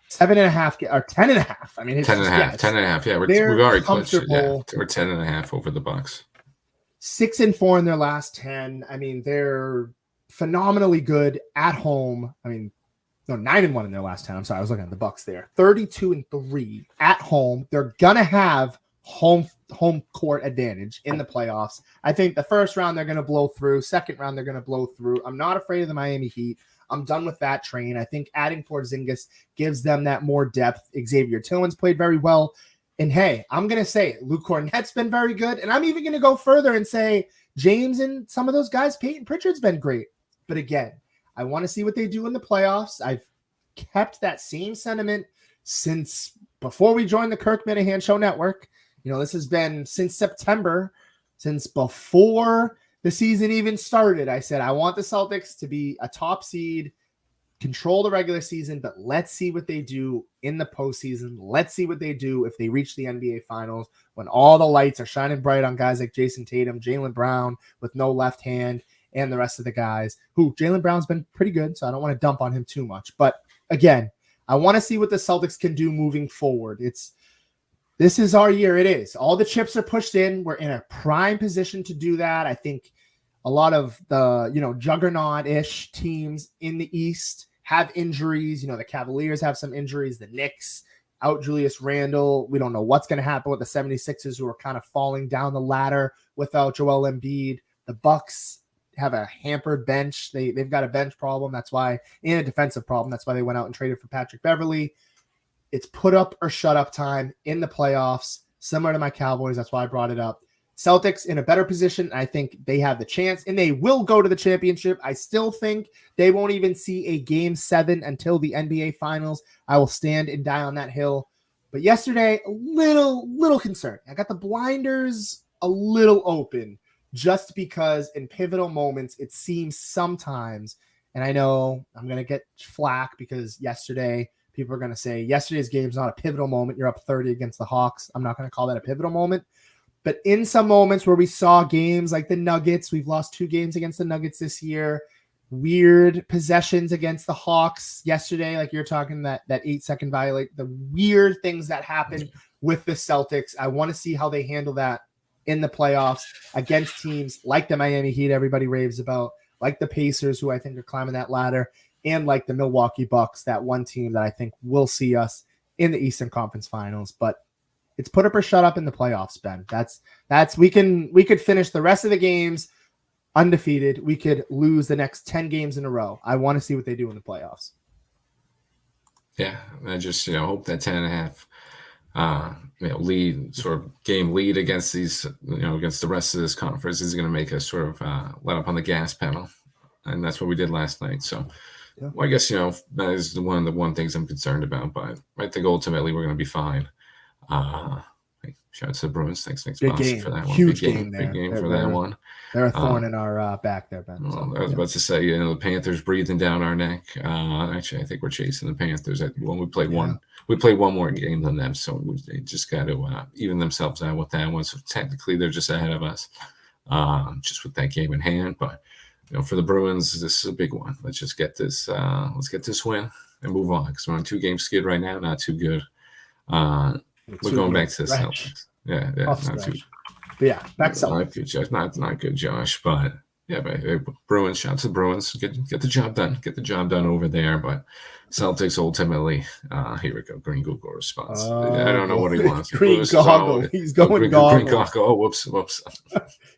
7.5 or 10.5. I mean, it's 10.5. 10.5. Yeah, we've already clinched it. Yeah, we're 10.5 over the Bucks. 6-4 in their last 10. I mean, they're phenomenally good at home. 9-1 in their last 10. I'm sorry, I was looking at the Bucks there. 32-3 at home. They're gonna have home court advantage in the playoffs. I think the first round they're gonna blow through. Second round they're gonna blow through. I'm not afraid of the Miami Heat. I'm done with that train. I think adding Porzingis gives them that more depth. Xavier Tillman's played very well. And hey, I'm going to say Luke Cornett's been very good. And I'm even going to go further and say James and some of those guys, Peyton Pritchard's been great. But again, I want to see what they do in the playoffs. I've kept that same sentiment since before we joined the Kirk Minahan Show Network. This has been since September, since before the season even started. I said, I want the Celtics to be a top seed, control the regular season, but let's see what they do in the postseason. Let's see what they do if they reach the NBA Finals when all the lights are shining bright on guys like Jason Tatum, Jaylen Brown with no left hand, and the rest of the guys who Jaylen Brown's been pretty good, so I don't want to dump on him too much. But again, I want to see what the Celtics can do moving forward. This is our year. It is. All the chips are pushed in. We're in a prime position to do that. I think a lot of the, juggernaut-ish teams in the East have injuries. The Cavaliers have some injuries. The Knicks out Julius Randle. We don't know what's going to happen with the 76ers, who are kind of falling down the ladder without Joel Embiid. The Bucks have a hampered bench. They've got a bench problem. That's why, and a defensive problem. That's why they went out and traded for Patrick Beverley. It's put up or shut up time in the playoffs, similar to my Cowboys. That's why I brought it up. Celtics in a better position. I think they have the chance, and they will go to the championship. I still think they won't even see a Game 7 until the NBA Finals. I will stand and die on that hill. But yesterday, a little concerned. I got the blinders a little open just because in pivotal moments, it seems sometimes, and I know I'm going to get flack because yesterday, people are going to say, yesterday's game is not a pivotal moment. You're up 30 against the Hawks. I'm not going to call that a pivotal moment. But in some moments where we saw games like the Nuggets, we've lost 2 games against the Nuggets this year, weird possessions against the Hawks yesterday, like you're talking that 8-second violate, the weird things that happen with the Celtics. I want to see how they handle that in the playoffs against teams like the Miami Heat everybody raves about, like the Pacers, who I think are climbing that ladder, and like the Milwaukee Bucks, that one team that I think will see us in the Eastern Conference Finals. But it's put up or shut up in the playoffs, Ben. That's we could finish the rest of the games undefeated. We could lose the next 10 games in a row. I want to see what they do in the playoffs. Yeah, I just hope that 10.5 lead, sort of game lead against these against the rest of this conference is going to make us sort of let up on the gas pedal, and that's what we did last night. So, well, I guess that is one of the one things I'm concerned about, but I think ultimately we're going to be fine. Shout out to the Bruins. Thanks, Big Boss, game. for that one. Huge Big there. game for that one. They're a thorn in our back there, Ben. Well, I was about to say, the Panthers breathing down our neck. Actually, I think we're chasing the Panthers. When we played we played one more game than them, so they just got to even themselves out with that one. So technically, they're just ahead of us, just with that game in hand. But for the Bruins, this is a big one. Let's just get this. Let's get this win and move on, because we're on 2-game skid right now. Not too good. We're going back to the Celtics. Yeah, not too. But yeah, back Celtics. Not good, Josh. Not good, Josh. But yeah, Bruins. Shout out to the Bruins. Get the job done. Get the job done over there. But Celtics ultimately. Here we go. Green Google response. I don't know what he wants. Green goggle. He's going goggle. Green goggle. Oh, whoops.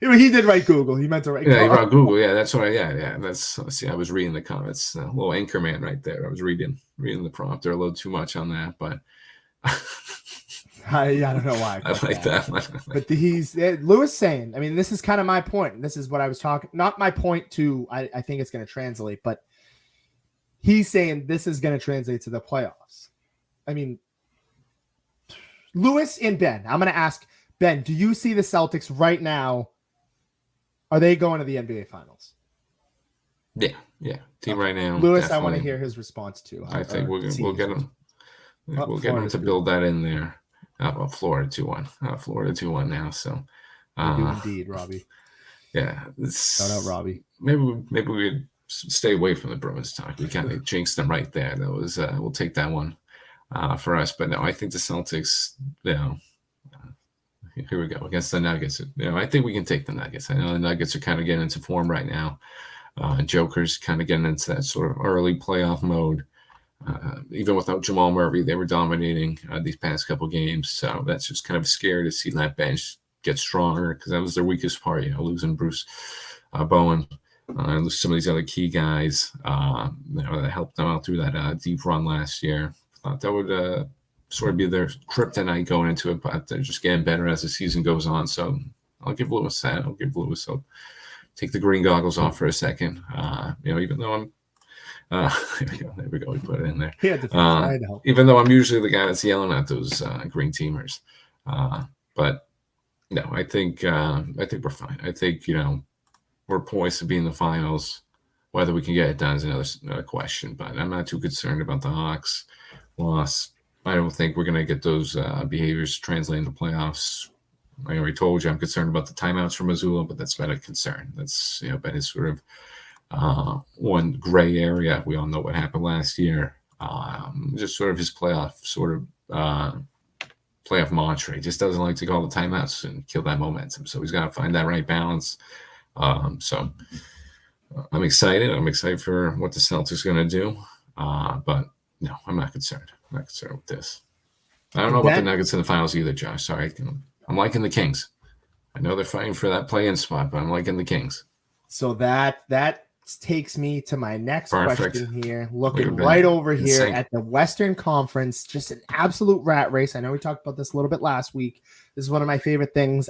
He did write Google. He meant to write. Yeah, he wrote Google. Yeah, that's what. Yeah. Let's see. I was reading the comments. A little anchorman right there. I was reading the prompter a little too much on that, but. I don't know why. I like that one. But Lewis saying, I mean, this is kind of my point. This is what I was talking, not my point to, I think it's going to translate, but he's saying this is going to translate to the playoffs. I mean, Lewis and Ben, I'm going to ask Ben, do you see the Celtics right now? Are they going to the NBA finals? Yeah. Team right now. Lewis, definitely. I want to hear his response too. I think we'll get him. We'll get him to build that in there. Florida 2-1. Florida 2-1 now. So, indeed, Robbie. Yeah, shout out Robbie. Maybe we stay away from the Bruins talk. We kind of jinxed them right there. That was we'll take that one for us. But no, I think the Celtics. Here we go against the Nuggets. I think we can take the Nuggets. I know the Nuggets are kind of getting into form right now. Joker's kind of getting into that sort of early playoff mode. Even without Jamal Murray, they were dominating these past couple games. So that's just kind of scary to see that bench get stronger, because that was their weakest part, losing Bruce Bowen, and some of these other key guys that helped them out through that deep run last year. Thought that would sort of be their kryptonite going into it, but they're just getting better as the season goes on. So I'll give Lewis that. I'll take the green goggles off for a second. Even though I'm there we go. We put it in there. Even though I'm usually the guy that's yelling at those green teamers, but no, I think we're fine. I think we're poised to be in the finals. Whether we can get it done is another question. But I'm not too concerned about the Hawks loss. I don't think we're going to get those behaviors translating to playoffs. I already told you I'm concerned about the timeouts for Missoula, but that's been a concern. That's been his sort of one gray area. We all know what happened last year. Just sort of his playoff mantra. He just doesn't like to call the timeouts and kill that momentum. So he's got to find that right balance. So I'm excited. I'm excited for what the Celtics are going to do. But no, I'm not concerned. I'm not concerned with this. I don't know about the Nuggets in the finals either, Josh. Sorry. I'm liking the Kings. I know they're fighting for that play-in spot, but I'm liking the Kings. So that takes me to my next question here. Looking right over here at the Western Conference, just an absolute rat race. I know we talked about this a little bit last week. This is one of my favorite things.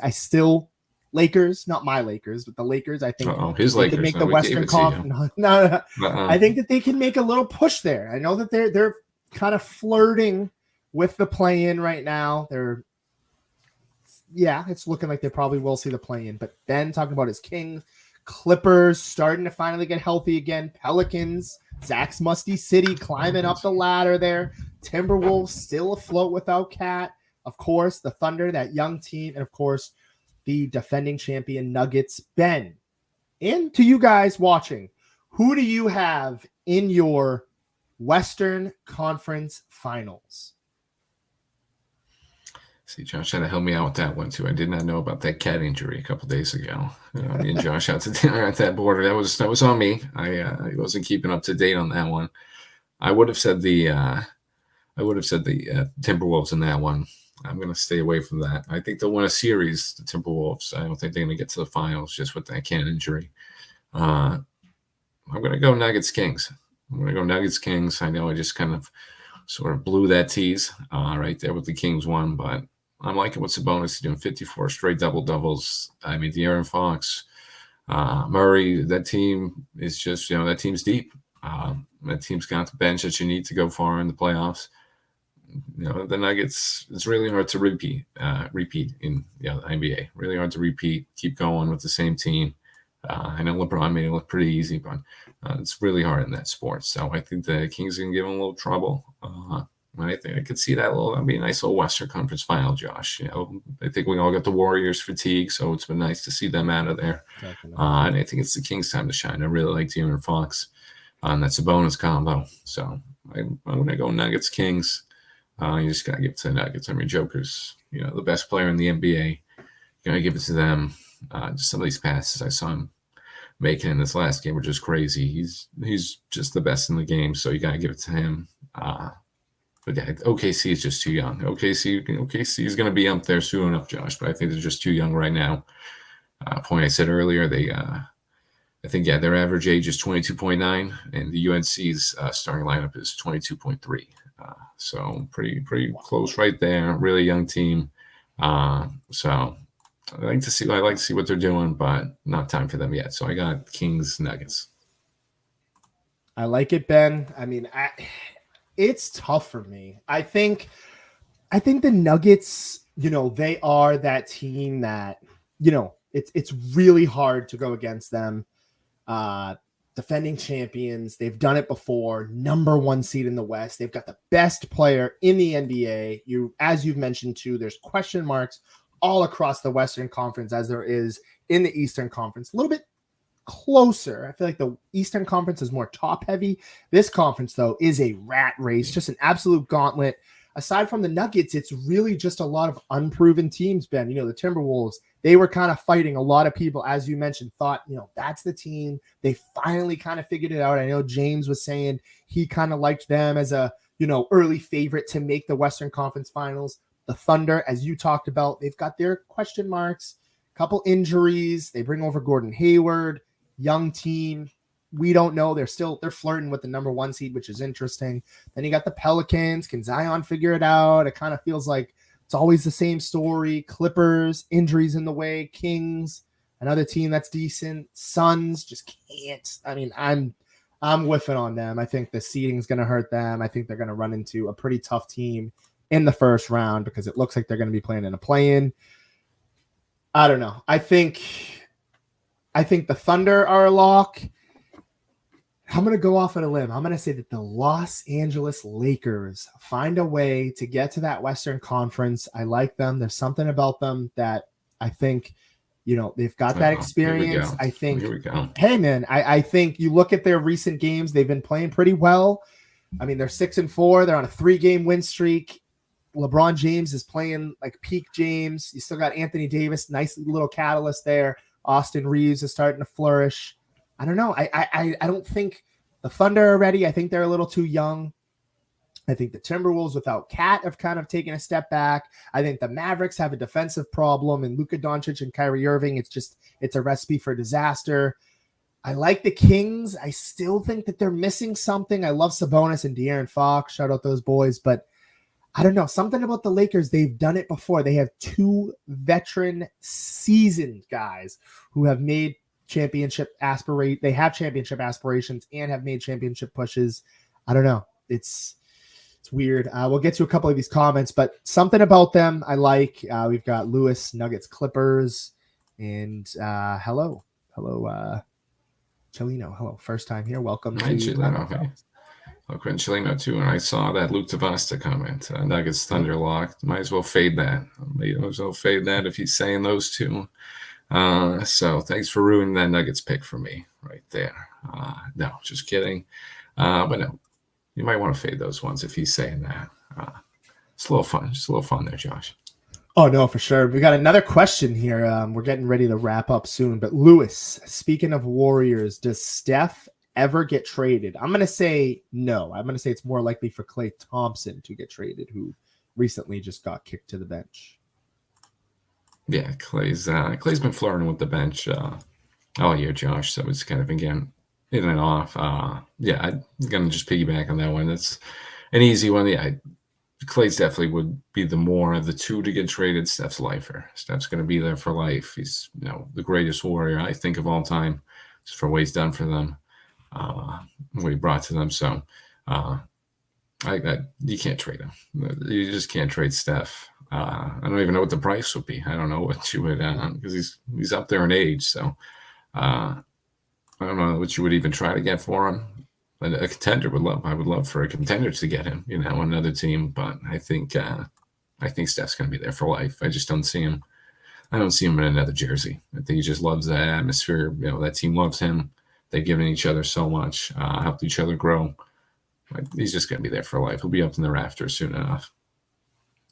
Lakers, not my Lakers, but the Lakers, I think his Lakers can make the Western Conference. No. I think that they can make a little push there. I know that they're kind of flirting with the play-in right now. It's looking like they probably will see the play-in. But Ben talking about his Kings, Clippers starting to finally get healthy again. Pelicans, Zach's Musty City climbing up the ladder there. Timberwolves still afloat without Cat. Of course, the Thunder, that young team. And of course, the defending champion Nuggets. Ben, and to you guys watching, who do you have in your Western Conference Finals? See, Josh had to help me out with that one, too. I did not know about that cat injury a couple days ago. Me and Josh out to dinner at that border. That was on me. I wasn't keeping up to date on that one. I would have said the Timberwolves in that one. I'm going to stay away from that. I think they'll win a series, the Timberwolves. I don't think they're going to get to the finals just with that can injury. I'm going to go Nuggets Kings. I'm going to go Nuggets Kings. I know I just kind of sort of blew that tease right there with the Kings one, but I'm liking what Sabonis is doing. 54 straight double-doubles. I mean, De'Aaron Fox, Murray, that team is just, that team's deep. That team's got the bench that you need to go far in the playoffs. The Nuggets, it's really hard to repeat in the NBA. Really hard to repeat, keep going with the same team. I know LeBron made it look pretty easy, but it's really hard in that sport. So I think the Kings can give them a little trouble. I think I could see that'd be a nice little Western Conference final, Josh. I think we all got the Warriors fatigue, so it's been nice to see them out of there. And I think it's the Kings' time to shine. I really like De'Aaron Fox. That's a bonus combo. So I'm going to go Nuggets Kings. You just got to give it to the Nuggets. I mean, Joker's, the best player in the NBA. You got to give it to them. Just some of these passes I saw him making in this last game were just crazy. He's just the best in the game, so you got to give it to him. But yeah, OKC is just too young. OKC is going to be up there soon enough, Josh, but I think they're just too young right now. Point I said earlier, I think their average age is 22.9, and the UNC's starting lineup is 22.3. So pretty close right there. Really young team. So I like to see what they're doing, but not time for them yet. So I got Kings Nuggets. I like it, Ben. I mean, it's tough for me. I think the Nuggets, they are that team that, it's really hard to go against them. Defending champions. They've done it before. Number 1 seed in the West. They've got the best player in the NBA. As you've mentioned too, there's question marks all across the Western Conference as there is in the Eastern Conference. A little bit closer. I feel like the Eastern Conference is more top heavy. This conference, though, is a rat race, just an absolute gauntlet. Aside from the Nuggets, it's really just a lot of unproven teams, Ben. The Timberwolves, they were kind of fighting. A lot of people, as you mentioned, thought, that's the team. They finally kind of figured it out. I know James was saying he kind of liked them as a, early favorite to make the Western Conference Finals. The Thunder, as you talked about, they've got their question marks, a couple injuries. They bring over Gordon Hayward, young team. We don't know. They're flirting with the number 1 seed, which is interesting. Then you got the Pelicans. Can Zion figure it out? It kind of feels like it's always the same story. Clippers, injuries in the way. Kings, another team that's decent. Suns just can't. I mean, I'm whiffing on them. I think the seeding is going to hurt them. I think they're going to run into a pretty tough team in the first round because it looks like they're going to be playing in a play-in. I don't know. I think the Thunder are a lock. I'm going to go off on a limb. I'm going to say that the Los Angeles Lakers find a way to get to that Western Conference. I like them. There's something about them that I think, they've got that experience. I think, hey, man, I think you look at their recent games, they've been playing pretty well. I mean, they're 6-4. They're on a 3-game win streak. LeBron James is playing like peak James. You still got Anthony Davis, nice little catalyst there. Austin Reeves is starting to flourish. I don't know. I don't think the Thunder are ready. I think they're a little too young. I think the Timberwolves without Cat have kind of taken a step back. I think the Mavericks have a defensive problem, and Luka Doncic and Kyrie Irving, it's a recipe for disaster. I like the Kings. I still think that they're missing something. I love Sabonis and De'Aaron Fox. Shout out those boys. But I don't know. Something about the Lakers, they've done it before. They have 2 veteran seasoned guys who have made they have championship aspirations and have made championship pushes. I don't know. It's weird. We'll get to a couple of these comments, but something about them I like. We've got Lewis, Nuggets, Clippers, and hello, Chelino. Hello, first time here. Welcome to Chelino. Welcome to Chelino too. And I saw that Luke Tavasta comment. Nuggets Thunder lock. Might as well fade that. If he's saying those two. So thanks for ruining that Nuggets pick for me right there. No, just kidding. But no, you might want to fade those ones if he's saying that. It's a little fun. Just a little fun there, Josh. Oh, no, for sure. We got another question here. We're getting ready to wrap up soon. But Lewis, speaking of Warriors, does Steph ever get traded? I'm going to say no. I'm going to say it's more likely for Klay Thompson to get traded, who recently just got kicked to the bench. Yeah, Clay's been flirting with the bench all year, Josh. So it's kind of been getting in and off. Yeah, I'm gonna just piggyback on that one. That's an easy one. Yeah, Clay's definitely would be the more of the two to get traded. Steph's lifer. Steph's going to be there for life. He's the greatest warrior I think of all time, just for what he's done for them, what he brought to them. So you can't trade him. You just can't trade Steph. I don't even know what the price would be. I don't know what you would because he's up there in age. So I don't know what you would even try to get for him. A contender I would love for a contender to get him, another team. But I think Steph's going to be there for life. I just don't see him. I don't see him in another jersey. I think he just loves that atmosphere. That team loves him. They've given each other so much, helped each other grow. He's just going to be there for life. He'll be up in the rafters soon enough.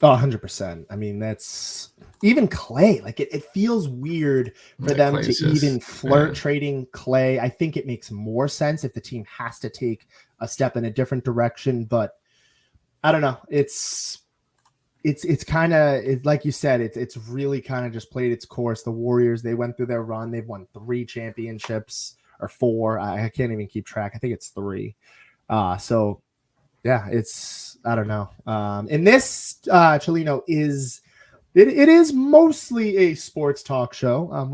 Oh, 100%. I mean, that's even Clay. Like it feels weird for them Clay's to even flirt trading Clay. I think it makes more sense if the team has to take a step in a different direction. But I don't know. It's kind of like you said. It's really kind of just played its course. The Warriors, they went through their run. They've won 3 championships or 4. I can't even keep track. I think it's 3. So. Yeah, I don't know. And this Chelino is mostly a sports talk show.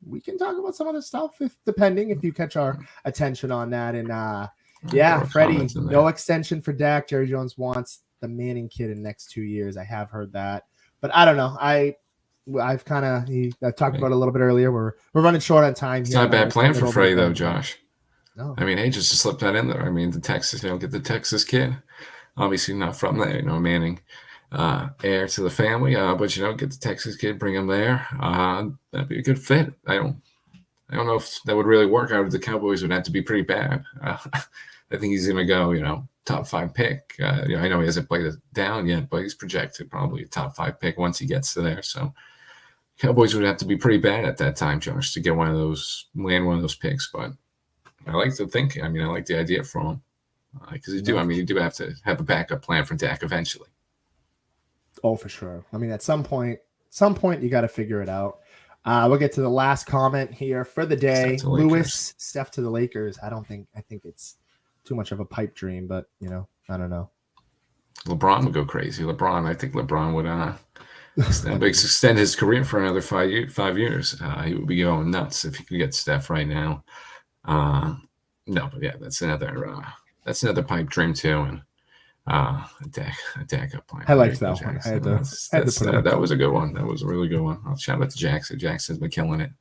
We can talk about some other stuff if you catch our attention on that. And Freddie, no extension for Dak. Jerry Jones wants the Manning kid in the next 2 years. I have heard that, but I don't know. I've talked about it a little bit earlier. We're running short on time. It's not a bad plan for Freddie though, Josh. No. I mean, just to slip that in there. I mean, the Texas, get the Texas kid. Obviously not from there, Manning, heir to the family. But get the Texas kid, bring him there. That'd be a good fit. I don't know if that would really work out. The Cowboys would have to be pretty bad. I think he's going to go, top 5 pick. I know he hasn't played it down yet, but he's projected probably a top 5 pick once he gets to there. So Cowboys would have to be pretty bad at that time, Josh, to get land one of those picks. But I like the thinking. I mean, I like the idea from him because you do have to have a backup plan for Dak eventually. Oh, for sure. I mean, at some point you got to figure it out. We'll get to the last comment here for the day. Lewis, Steph to the Lakers. I think it's too much of a pipe dream, but I don't know. LeBron would go crazy. I think LeBron would extend his career for another 5 years. He would be going nuts if he could get Steph right now. No, but yeah, that's another pipe dream too, and a Dak up plan. I liked that one. I had to that was a good one. That was a really good one. I'll shout out to Jackson. Jackson's been killing it.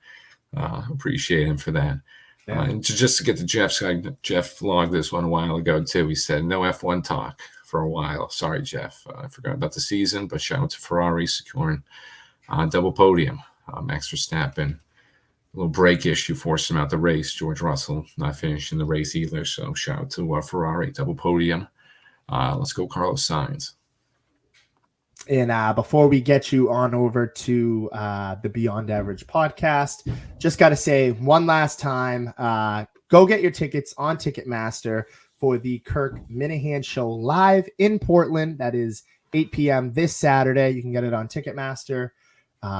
Appreciate him for that. Yeah. And just to get to Jeff's side, Jeff logged this one a while ago too. He said no F1 talk for a while. Sorry, Jeff. I forgot about the season, but shout out to Ferrari securing double podium. Max Verstappen. Little brake issue forced him out the race. George Russell not finishing the race either. So shout out to Ferrari, double podium. Let's go, Carlos Sainz. And before we get you on over to the Beyond Average podcast, just got to say one last time, go get your tickets on Ticketmaster for the Kirk Minahan Show live in Portland. That is 8 p.m. this Saturday. You can get it on Ticketmaster.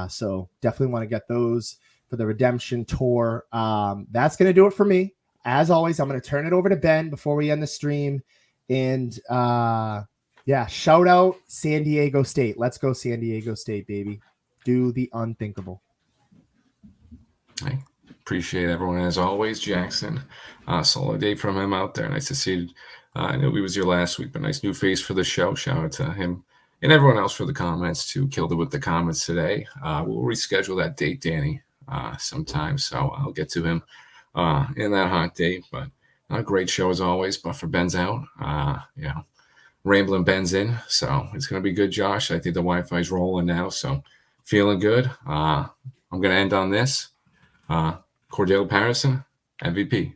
So definitely want to get those for the Redemption Tour. That's going to do it for me. As always, I'm going to turn it over to Ben before we end the stream. And shout out San Diego State. Let's go San Diego State, baby. Do the unthinkable. I appreciate everyone as always. Jackson, solid day from him out there. Nice to see you. I know he was here last week, but nice new face for the show. Shout out to him and everyone else for the comments too. Killed it with the comments today. We'll reschedule that date, Danny. Sometime, so I'll get to him in that hot date. But a great show as always. Buffer Ben's out, Rambling Ben's in, so it's gonna be good, Josh. I think the Wi-Fi's rolling now, so feeling good. I'm gonna end on this. Cordell Patterson, MVP.